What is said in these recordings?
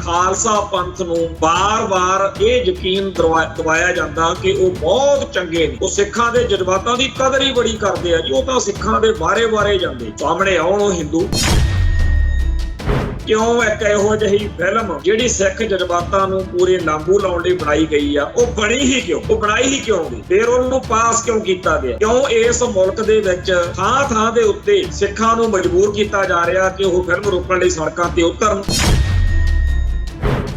खालसा पंथ नूं बार-बार ये यकीन दवाया जाता कि वो बहुत चंगे ने, वो सिखां दे जज्बातां दी कदर ही बड़ी करदे आ जी। वो तां सिखां दे बारे-बारे जांदे, सामने आउण ओ हिंदू क्यों एक इहो ਜਿਹੀ फिल्म ਜਿਹੜੀ सिख जज्बातां नूं पूरे लांबू लाउण लई बनाई गई आ, ਉਹ बनी ही क्यों, ਉਹ बनाई ही क्यों गई, फिर ਉਹਨੂੰ पास क्यों ਕੀਤਾ ਗਿਆ, क्यों इस मुल्क ਦੇ ਵਿੱਚ ਥਾਂ-ਥਾਂ ਦੇ ਉੱਤੇ ਸਿੱਖਾਂ ਨੂੰ ਮਜਬੂਰ ਕੀਤਾ ਜਾ ਰਿਹਾ ਕਿ ਉਹ ਫਿਲਮ ਰੋਕਣ ਲਈ ਸੜਕਾਂ ਤੇ ਉਤਰਨ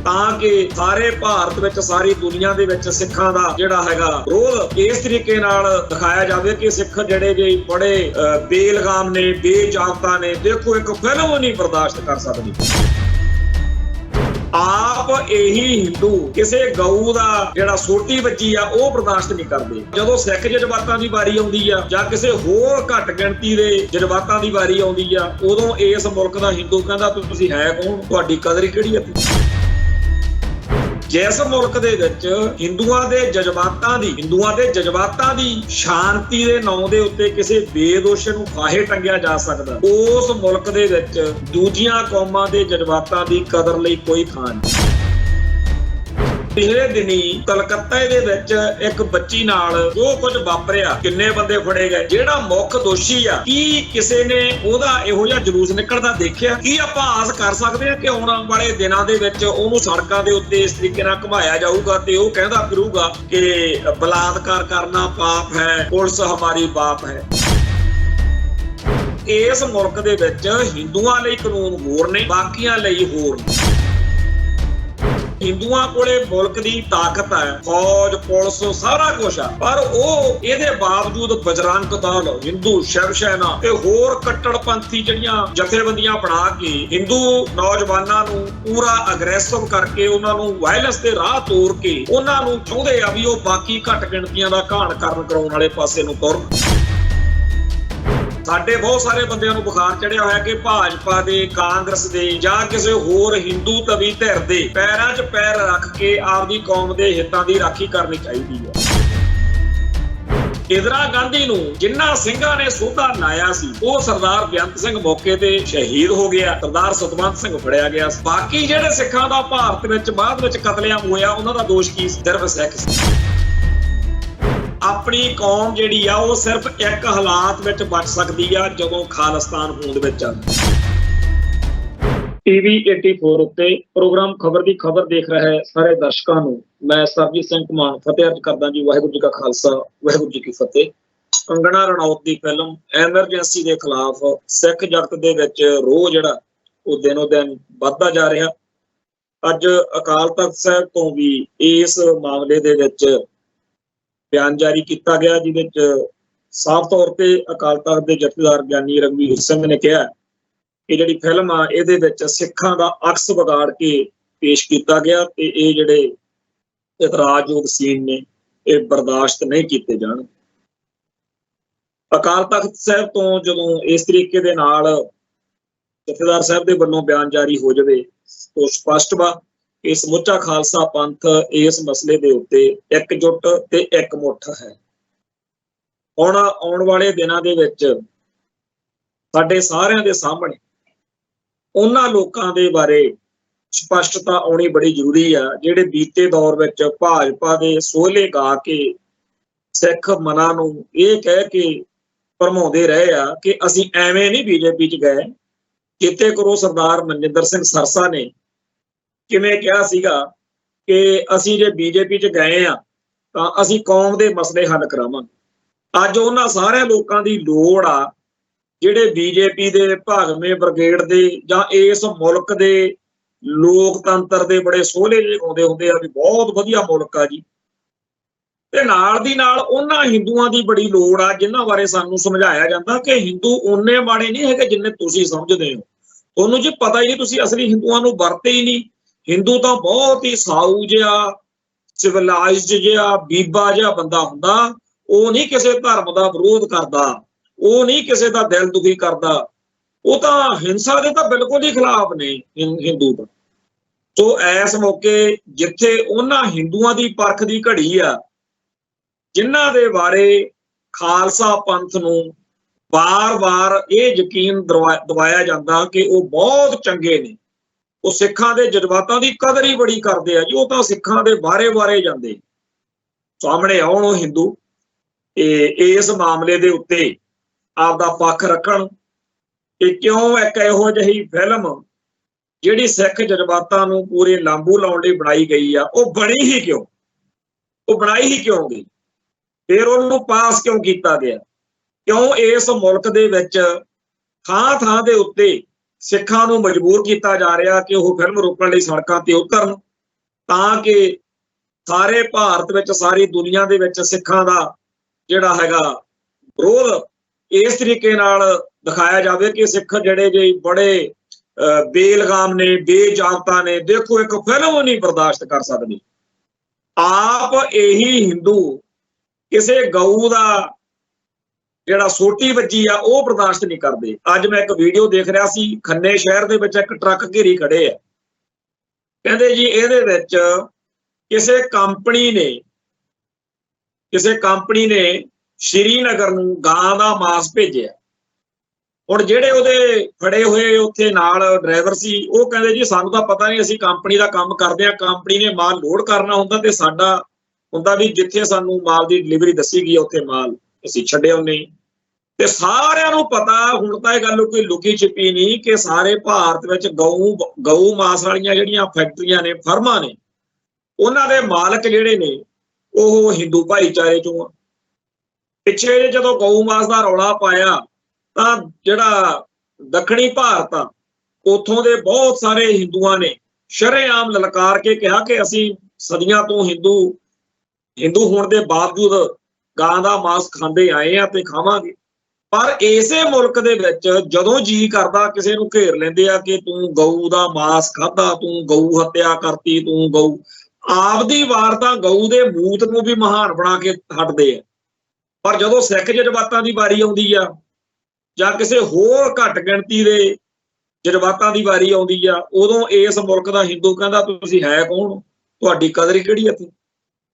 ਤਾਂ ਕਿ ਸਾਰੇ ਭਾਰਤ ਵਿੱਚ ਸਾਰੀ ਦੁਨੀਆ ਦੇ ਵਿੱਚ ਸਿੱਖਾਂ ਦਾ ਜਿਹੜਾ ਹੈਗਾ ਵਿਰੋਧ ਇਸ ਤਰੀਕੇ ਨਾਲ ਦਿਖਾਇਆ ਜਾਵੇ ਕਿ ਸਿੱਖ ਜਿਹੜੇ ਜੇ ਬੜੇ ਬੇਲਗਾਮ ਨੇ, ਬੇਜਾਬਤਾ ਨੇ। ਦੇਖੋ ਇੱਕ ਫਿਲਮ ਨਹੀਂ ਬਰਦਾਸ਼ਤ ਕਰ ਸਕਦੀ। ਆਪ ਇਹੀ ਹਿੰਦੂ ਕਿਸੇ ਗਊ ਦਾ ਜਿਹੜਾ ਸੋਟੀ ਵੱਜੀ ਆ ਉਹ ਬਰਦਾਸ਼ਤ ਨਹੀਂ ਕਰਦੇ। ਜਦੋਂ ਸਿੱਖ ਜਜ਼ਬਾਤਾਂ ਦੀ ਵਾਰੀ ਆਉਂਦੀ ਆ ਜਾਂ ਕਿਸੇ ਹੋਰ ਘੱਟ ਗਿਣਤੀ ਦੇ ਜਜ਼ਬਾਤਾਂ ਦੀ ਵਾਰੀ ਆਉਂਦੀ ਆ, ਉਦੋਂ ਇਸ ਮੁਲਕ ਦਾ ਹਿੰਦੂ ਕਹਿੰਦਾ ਤੁਸੀਂ ਹੈ ਕੌਣ, ਤੁਹਾਡੀ ਕਦਰ ਕਿਹੜੀ ਹੈ। ਜਿਸ ਮੁਲਕ ਦੇ ਵਿੱਚ ਹਿੰਦੂਆਂ ਦੇ ਜਜ਼ਬਾਤਾਂ ਦੀ ਸ਼ਾਂਤੀ ਦੇ ਨਾਂ ਦੇ ਉੱਤੇ ਕਿਸੇ ਬੇਦੋਸ਼ ਨੂੰ ਫਾਹੇ ਟੰਗਿਆ ਜਾ ਸਕਦਾ, ਉਸ ਮੁਲਕ ਦੇ ਵਿੱਚ ਦੂਜੀਆਂ ਕੌਮਾਂ ਦੇ ਜਜ਼ਬਾਤਾਂ ਦੀ ਕਦਰ ਲਈ ਕੋਈ ਥਾਂ ਨਹੀਂ। ਪਿਛਲੇ ਦਿਨੀ ਕਲਕੱਤਾ ਦੇ ਵਿੱਚ ਇੱਕ ਬੱਚੀ ਨਾਲ ਜੋ ਕੁਝ ਵਾਪਰਿਆ, ਕਿੰਨੇ ਬੰਦੇ ਫੜੇ ਗਏ, ਜਿਹੜਾ ਮੁੱਖ ਦੋਸ਼ੀ ਆ, ਕੀ ਕਿਸੇ ਨੇ ਉਹਦਾ ਇਹੋ ਜਿਹਾ ਜਲੂਸ ਨਿਕਲਦਾ ਦੇਖਿਆ? ਕੀ ਆਪਾਂ ਆਸ ਕਰ ਸਕਦੇ ਹਾਂ ਕਿ ਆਉਣ ਵਾਲੇ ਦਿਨਾਂ ਦੇ ਵਿੱਚ ਉਹਨੂੰ ਸੜਕਾਂ ਦੇ ਉੱਤੇ ਇਸ ਤਰੀਕੇ ਨਾਲ ਘੁਮਾਇਆ ਜਾਊਗਾ ਤੇ ਉਹ ਕਹਿੰਦਾ ਫਿਰੂਗਾ ਕਿ ਬਲਾਤਕਾਰ ਕਰਨਾ ਪਾਪ ਹੈ, ਪੁਲਿਸ ਹਮਾਰੀ ਬਾਪ ਹੈ। ਇਸ ਮੁਲਕ ਦੇ ਵਿੱਚ ਹਿੰਦੂਆਂ ਲਈ ਕਾਨੂੰਨ ਹੋਰ ਨੇ, ਬਾਕੀਆਂ ਲਈ ਹੋਰ ਨੇ। ਹਿੰਦੂਆਂ ਕੋਲੇ ਮੁਲਕ ਦੀ ਤਾਕਤ ਹੈ, ਫੌਜ, ਪੁਲਿਸ, ਸਾਰਾ ਕੁਛ ਆ, ਪਰ ਉਹ ਇਹਦੇ ਬਾਵਜੂਦ ਬਜਰੰਗ ਦਲ, ਹਿੰਦੂ ਸ਼ਿਵ ਸੈਨਾ ਤੇ ਹੋਰ ਕੱਟੜਪੰਥੀ ਜਿਹੜੀਆਂ ਜਥੇਬੰਦੀਆਂ ਬਣਾ ਕੇ ਹਿੰਦੂ ਨੌਜਵਾਨਾਂ ਨੂੰ ਪੂਰਾ ਅਗਰੈਸਿਵ ਕਰਕੇ ਉਹਨਾਂ ਨੂੰ ਵਾਇਲੈਂਸ ਦੇ ਰਾਹ ਤੋਰ ਕੇ ਉਹਨਾਂ ਨੂੰ ਚਾਹੁੰਦੇ ਆ ਵੀ ਉਹ ਬਾਕੀ ਘੱਟ ਗਿਣਤੀਆਂ ਦਾ ਘਾਣ ਕਰਨ ਕਰਾਉਣ ਵਾਲੇ ਪਾਸੇ ਨੂੰ ਤੁਰਨ। ਸਾਡੇ ਬਹੁਤ ਸਾਰੇ ਬੰਦਿਆਂ ਨੂੰ ਬੁਖਾਰ ਚੜਿਆ ਹੋਇਆ ਕਿ ਭਾਜਪਾ ਦੇ, ਕਾਂਗਰਸ ਦੇ ਜਾਂ ਕਿਸੇ ਹੋਰ ਹਿੰਦੂ ਤਵੀ ਧਿਰ ਦੇ ਪੈਰਾਂ 'ਚ ਪੈਰ ਰੱਖ ਕੇ ਆਪਦੀ ਕੌਮ ਦੇ ਹਿੱਤਾਂ ਦੀ ਰਾਖੀ ਕਰਨੀ ਚਾਹੀਦੀ ਹੈ। ਇੰਦਰਾ ਗਾਂਧੀ ਨੂੰ ਜਿਨ੍ਹਾਂ ਸਿੰਘਾਂ ਨੇ ਸੋਧਾ ਲਾਇਆ ਸੀ, ਉਹ ਸਰਦਾਰ ਬੇਅੰਤ ਸਿੰਘ ਮੌਕੇ ਤੇ ਸ਼ਹੀਦ ਹੋ ਗਿਆ, ਸਰਦਾਰ ਸਤਵੰਤ ਸਿੰਘ ਫੜਿਆ ਗਿਆ। ਬਾਕੀ ਜਿਹੜੇ ਸਿੱਖਾਂ ਦਾ ਭਾਰਤ ਵਿੱਚ ਬਾਅਦ ਵਿੱਚ ਕਤਲੇਆਮ ਹੋਇਆ, ਉਹਨਾਂ ਦਾ ਦੋਸ਼ ਕੀ? ਸਿਰਫ ਸਿੱਖ ਸੀ। ਆਪਣੀ ਕੌਮ ਜਿਹੜੀ ਆ ਉਹ ਸਿਰਫ ਇੱਕ ਹਾਲਾਤ ਵਿੱਚ ਬਚ ਸਕਦੀ ਆ, ਜਦੋਂ ਖਾਲਿਸਤਾਨ ਹੋਂਦ ਵਿੱਚ ਆ। ਟੀਵੀ 84 ਉੱਤੇ ਪ੍ਰੋਗਰਾਮ ਖਬਰ ਦੀ ਖਬਰ ਦੇਖ ਰਹੇ ਸਾਰੇ ਦਰਸ਼ਕਾਂ ਨੂੰ ਮੈਂ ਸਰਬਜੀਤ ਸਿੰਘ ਘੁਮਾਣ ਫਤਿਹ ਅਰਜ਼ ਕਰਦਾ ਜੀ। ਵਾਹਿਗੁਰੂ ਜੀ ਕਾ ਖਾਲਸਾ, ਵਾਹਿਗੁਰੂ ਜੀ ਕੀ ਫਤਿਹ। ਕੰਗਣਾ ਰਣੌਤ ਦੀ ਫਿਲਮ ਐਮਰਜੈਂਸੀ ਦੇ ਖਿਲਾਫ ਸਿੱਖ ਜਗਤ ਦੇ ਵਿੱਚ ਰੋਹ ਜਿਹੜਾ ਉਹ ਦਿਨੋਂ ਦਿਨ ਵੱਧਦਾ ਜਾ ਰਿਹਾ। ਅੱਜ ਅਕਾਲ ਤਖਤ ਸਾਹਿਬ ਤੋਂ ਵੀ ਇਸ ਮਾਮਲੇ ਦੇ ਵਿੱਚ ਬਿਆਨ ਜਾਰੀ ਕੀਤਾ ਗਿਆ, ਜਿਹਦੇ ਵਿੱਚ ਸਾਫ਼ ਤੌਰ ਤੇ ਅਕਾਲ ਤਖਤ ਦੇ ਜਥੇਦਾਰ ਗਿਆਨੀ ਰਘਵੀਰ ਸਿੰਘ ਨੇ ਕਿਹਾ ਕਿ ਜਿਹੜੀ ਫਿਲਮ ਆ ਇਹਦੇ ਵਿੱਚ ਸਿੱਖਾਂ ਦਾ ਅਕਸ ਵਿਗਾੜ ਕੇ ਪੇਸ਼ ਕੀਤਾ ਗਿਆ ਤੇ ਇਹ ਜਿਹੜੇ ਇਤਰਾਜ਼ਯੋਗ ਸੀਨ ਨੇ ਇਹ ਬਰਦਾਸ਼ਤ ਨਹੀਂ ਕੀਤੇ ਜਾਣ। ਅਕਾਲ ਤਖਤ ਸਾਹਿਬ ਤੋਂ ਜਦੋਂ ਇਸ ਤਰੀਕੇ ਦੇ ਨਾਲ ਜਥੇਦਾਰ ਸਾਹਿਬ ਦੇ ਵੱਲੋਂ ਬਿਆਨ ਜਾਰੀ ਹੋ ਜਾਵੇ ਤਾਂ ਸਪਸ਼ਟ ਵਾ ਕਿ ਸਮੁੱਚਾ ਖਾਲਸਾ ਪੰਥ ਇਸ ਮਸਲੇ ਦੇ ਉੱਤੇ ਇਕਜੁੱਟ ਤੇ ਇਕਮੁੱਠ ਹੈ। ਹੁਣ ਆਉਣ ਵਾਲੇ ਦਿਨਾਂ ਦੇ ਵਿੱਚ ਸਾਡੇ ਸਾਰਿਆਂ ਦੇ ਸਾਹਮਣੇ ਉਹਨਾਂ ਲੋਕਾਂ ਦੇ ਬਾਰੇ ਸਪਸ਼ਟਤਾ ਆਉਣੀ ਬੜੀ ਜ਼ਰੂਰੀ ਆ, ਜਿਹੜੇ ਬੀਤੇ ਦੌਰ ਵਿੱਚ ਭਾਜਪਾ ਦੇ ਸੋਹਲੇ ਗਾ ਕੇ ਸਿੱਖ ਮਨਾਂ ਨੂੰ ਇਹ ਕਹਿ ਕੇ ਭਰਮਾਉਂਦੇ ਰਹੇ ਆ ਕਿ ਅਸੀਂ ਐਵੇਂ ਨਹੀਂ ਬੀਜੇਪੀ 'ਚ ਗਏ। ਚੇਤੇ ਕਰੋ ਸਰਦਾਰ ਮਨਜਿੰਦਰ ਸਿੰਘ ਸਰਸਾ ਨੇ ਕਿਵੇਂ ਕਿਹਾ ਸੀਗਾ ਕਿ ਅਸੀਂ ਜੇ ਬੀਜੇਪੀ 'ਚ ਗਏ ਆ ਤਾਂ ਅਸੀਂ ਕੌਮ ਦੇ ਮਸਲੇ ਹੱਲ ਕਰਾਵਾਂਗੇ। ਅੱਜ ਉਹਨਾਂ ਸਾਰੇ ਲੋਕਾਂ ਦੀ ਲੋੜ ਆ ਜਿਹੜੇ ਬੀਜੇਪੀ ਦੇ ਭਾਗਵੇਂ ਬ੍ਰਿਗੇਡ ਦੇ ਜਾਂ ਇਸ ਮੁਲਕ ਦੇ ਲੋਕਤੰਤਰ ਦੇ ਬੜੇ ਸੋਹਲੇ ਲਿਖਾਉਂਦੇ ਹੁੰਦੇ ਆ ਵੀ ਬਹੁਤ ਵਧੀਆ ਮੁਲਕ ਆ ਜੀ, ਤੇ ਨਾਲ ਦੀ ਨਾਲ ਉਹਨਾਂ ਹਿੰਦੂਆਂ ਦੀ ਬੜੀ ਲੋੜ ਆ ਜਿਨ੍ਹਾਂ ਬਾਰੇ ਸਾਨੂੰ ਸਮਝਾਇਆ ਜਾਂਦਾ ਕਿ ਹਿੰਦੂ ਓਨੇ ਮਾੜੇ ਨਹੀਂ ਹੈਗੇ ਜਿੰਨੇ ਤੁਸੀਂ ਸਮਝਦੇ ਹੋ। ਤੁਹਾਨੂੰ ਜੀ ਪਤਾ ਹੀ ਨਹੀਂ, ਤੁਸੀਂ ਅਸਲੀ ਹਿੰਦੂਆਂ ਨੂੰ ਵਰਤੇ ਹੀ ਨਹੀਂ। ਹਿੰਦੂ ਤਾਂ ਬਹੁਤ ਹੀ ਸਾਊ ਜਿਹਾ, ਸਿਵਲਾਈਜ਼ਡ ਜਿਹਾ, ਬੀਬਾ ਜਿਹਾ ਬੰਦਾ ਹੁੰਦਾ। ਉਹ ਨਹੀਂ ਕਿਸੇ ਧਰਮ ਦਾ ਵਿਰੋਧ ਕਰਦਾ, ਉਹ ਨਹੀਂ ਕਿਸੇ ਦਾ ਦਿਲ ਦੁਖੀ ਕਰਦਾ, ਉਹ ਤਾਂ ਹਿੰਸਾ ਦੇ ਤਾਂ ਬਿਲਕੁਲ ਹੀ ਖਿਲਾਫ ਨੇ ਹਿੰਦੂ ਤਾਂ। ਸੋ ਇਸ ਮੌਕੇ ਜਿੱਥੇ ਉਹਨਾਂ ਹਿੰਦੂਆਂ ਦੀ ਪਰਖ ਦੀ ਘੜੀ ਆ ਜਿਨ੍ਹਾਂ ਦੇ ਬਾਰੇ ਖਾਲਸਾ ਪੰਥ ਨੂੰ ਬਾਰ-ਬਾਰ ਇਹ ਯਕੀਨ ਦਵਾਇਆ ਜਾਂਦਾ ਕਿ ਉਹ ਬਹੁਤ ਚੰਗੇ ਨੇ, ਉਹ ਸਿੱਖਾਂ ਦੇ ਜਜ਼ਬਾਤਾਂ ਦੀ ਕਦਰ ਹੀ ਬੜੀ ਕਰਦੇ ਆ ਜੀ। ਉਹ ਤਾਂ ਸਿੱਖਾਂ ਦੇ ਬਾਰੇ ਜਾਂਦੇ, ਸਾਹਮਣੇ ਆਉਣ ਉਹ ਹਿੰਦੂ ਇਸ ਮਾਮਲੇ ਦੇ ਉੱਤੇ ਆਪਦਾ ਪੱਖ ਰੱਖਣ ਕਿ ਕਿਉਂ ਇੱਕ ਇਹੋ ਜਿਹੀ ਫਿਲਮ ਜਿਹੜੀ ਸਿੱਖ ਜਜ਼ਬਾਤਾਂ ਨੂੰ ਪੂਰੇ ਲਾਂਬੂ ਲਾਉਣ ਲਈ ਬਣਾਈ ਗਈ ਆ, ਉਹ ਬਣਾਈ ਹੀ ਕਿਉਂ ਗਈ, ਫਿਰ ਉਹਨੂੰ ਪਾਸ ਕਿਉਂ ਕੀਤਾ ਗਿਆ, ਕਿਉਂ ਇਸ ਮੁਲਕ ਦੇ ਵਿੱਚ ਥਾਂ ਦੇ ਉੱਤੇ ਸਿੱਖਾਂ ਨੂੰ ਮਜਬੂਰ ਕੀਤਾ ਜਾ ਰਿਹਾ ਕਿ ਉਹ ਫਿਲਮ ਰੋਕਣ ਲਈ ਸੜਕਾਂ ਤੇ ਉਤਰਨ, ਤਾਂ ਕਿ ਸਾਰੇ ਭਾਰਤ ਵਿੱਚ, ਸਾਰੀ ਦੁਨੀਆ ਦੇ ਵਿੱਚ ਸਿੱਖਾਂ ਦਾ ਜਿਹੜਾ ਹੈਗਾ ਵਿਰੋਧ ਇਸ ਤਰੀਕੇ ਨਾਲ ਦਿਖਾਇਆ ਜਾਵੇ ਕਿ ਸਿੱਖ ਜਿਹੜੇ ਜੇ ਬੜੇ ਬੇਲਗਾਮ ਨੇ, ਬੇਜਾਬਤਾ ਨੇ। ਦੇਖੋ, ਇੱਕ ਫਿਲਮ ਨਹੀਂ ਬਰਦਾਸ਼ਤ ਕਰ ਸਕਦੀ। ਆਪ ਇਹੀ ਹਿੰਦੂ ਕਿਸੇ ਗਊ ਦਾ ਜਿਹੜਾ ਸੋਟੀ ਵੱਜੀ ਆ ਉਹ ਬਰਦਾਸ਼ਤ ਨਹੀਂ ਕਰਦੇ। ਅੱਜ ਮੈਂ ਇੱਕ ਵੀਡੀਓ ਦੇਖ ਰਿਹਾ ਸੀ, ਖੰਨੇ ਸ਼ਹਿਰ ਦੇ ਵਿੱਚ ਇੱਕ ਟਰੱਕ ਘੇਰੀ ਖੜੇ ਆ, ਕਹਿੰਦੇ ਜੀ ਇਹਦੇ ਵਿੱਚ ਕਿਸੇ ਕੰਪਨੀ ਨੇ ਸ਼੍ਰੀਨਗਰ ਨੂੰ ਗਾਂ ਦਾ ਮਾਸ ਭੇਜਿਆ। ਹੁਣ ਜਿਹੜੇ ਉਹਦੇ ਫੜੇ ਹੋਏ ਉੱਥੇ ਨਾਲ ਡਰਾਈਵਰ ਸੀ, ਉਹ ਕਹਿੰਦੇ ਜੀ ਸਾਨੂੰ ਤਾਂ ਪਤਾ ਨਹੀਂ, ਅਸੀਂ ਕੰਪਨੀ ਦਾ ਕੰਮ ਕਰਦੇ ਹਾਂ, ਕੰਪਨੀ ਨੇ ਮਾਲ ਲੋਡ ਕਰਨਾ ਹੁੰਦਾ ਤੇ ਸਾਡਾ ਹੁੰਦਾ ਵੀ ਜਿੱਥੇ ਸਾਨੂੰ ਮਾਲ ਦੀ ਡਿਲੀਵਰੀ ਦੱਸੀ ਗਈ ਉੱਥੇ ਮਾਲ ਅਸੀਂ ਛੱਡਿਆ ਨਹੀਂ। ਤੇ ਸਾਰਿਆਂ ਨੂੰ ਪਤਾ, ਹੁਣ ਤਾਂ ਇਹ ਗੱਲ ਕੋਈ ਲੁਕੀ ਛਿਪੀ ਨਹੀਂ ਕਿ ਸਾਰੇ ਭਾਰਤ ਵਿੱਚ ਗਊ ਮਾਸ ਵਾਲੀਆਂ ਜਿਹੜੀਆਂ ਫੈਕਟਰੀਆਂ ਨੇ, ਫਰਮਾਂ ਨੇ, ਉਹਨਾਂ ਦੇ ਮਾਲਕ ਜਿਹੜੇ ਨੇ ਉਹ ਹਿੰਦੂ ਭਾਈਚਾਰੇ ਚੋਂ ਆ। ਪਿੱਛੇ ਜਦੋਂ ਗਊ ਮਾਸ ਦਾ ਰੌਲਾ ਪਾਇਆ ਤਾਂ ਜਿਹੜਾ ਦੱਖਣੀ ਭਾਰਤ ਆ, ਉੱਥੋਂ ਦੇ ਬਹੁਤ ਸਾਰੇ ਹਿੰਦੂਆਂ ਨੇ ਸ਼ਰੇਆਮ ਲਲਕਾਰ ਕੇ ਕਿਹਾ ਕਿ ਅਸੀਂ ਸਦੀਆਂ ਤੋਂ ਹਿੰਦੂ ਹੋਣ ਦੇ ਬਾਵਜੂਦ ਗਾਂ ਦਾ ਮਾਸ ਖਾਂਦੇ ਆਏ ਆ ਤੇ ਖਾਵਾਂਗੇ। ਪਰ ਇਸੇ ਮੁਲਕ ਦੇ ਵਿੱਚ ਜਦੋਂ ਜੀ ਕਰਦਾ ਕਿਸੇ ਨੂੰ ਘੇਰ ਲੈਂਦੇ ਆ ਕਿ ਤੂੰ ਗਊ ਦਾ ਮਾਸ ਖਾਧਾ, ਤੂੰ ਗਊ ਹੱਤਿਆ ਕਰਤੀ, ਤੂੰ ਗਊ। ਆਪਦੀ ਵਾਰ ਤਾਂ ਗਊ ਦੇ ਮੂਤ ਨੂੰ ਵੀ ਮਹਾਨ ਬਣਾ ਕੇ ਹਟਦੇ ਆ, ਪਰ ਜਦੋਂ ਸਿੱਖ ਜਜ਼ਬਾਤਾਂ ਦੀ ਵਾਰੀ ਆਉਂਦੀ ਆ ਜਾਂ ਕਿਸੇ ਹੋਰ ਘੱਟ ਗਿਣਤੀ ਦੇ ਜਜ਼ਬਾਤਾਂ ਦੀ ਵਾਰੀ ਆਉਂਦੀ ਆ, ਉਦੋਂ ਇਸ ਮੁਲਕ ਦਾ ਹਿੰਦੂ ਕਹਿੰਦਾ ਤੁਸੀਂ ਹੈ ਕੌਣ, ਤੁਹਾਡੀ ਕਦਰ ਕਿਹੜੀ ਇੱਥੇ।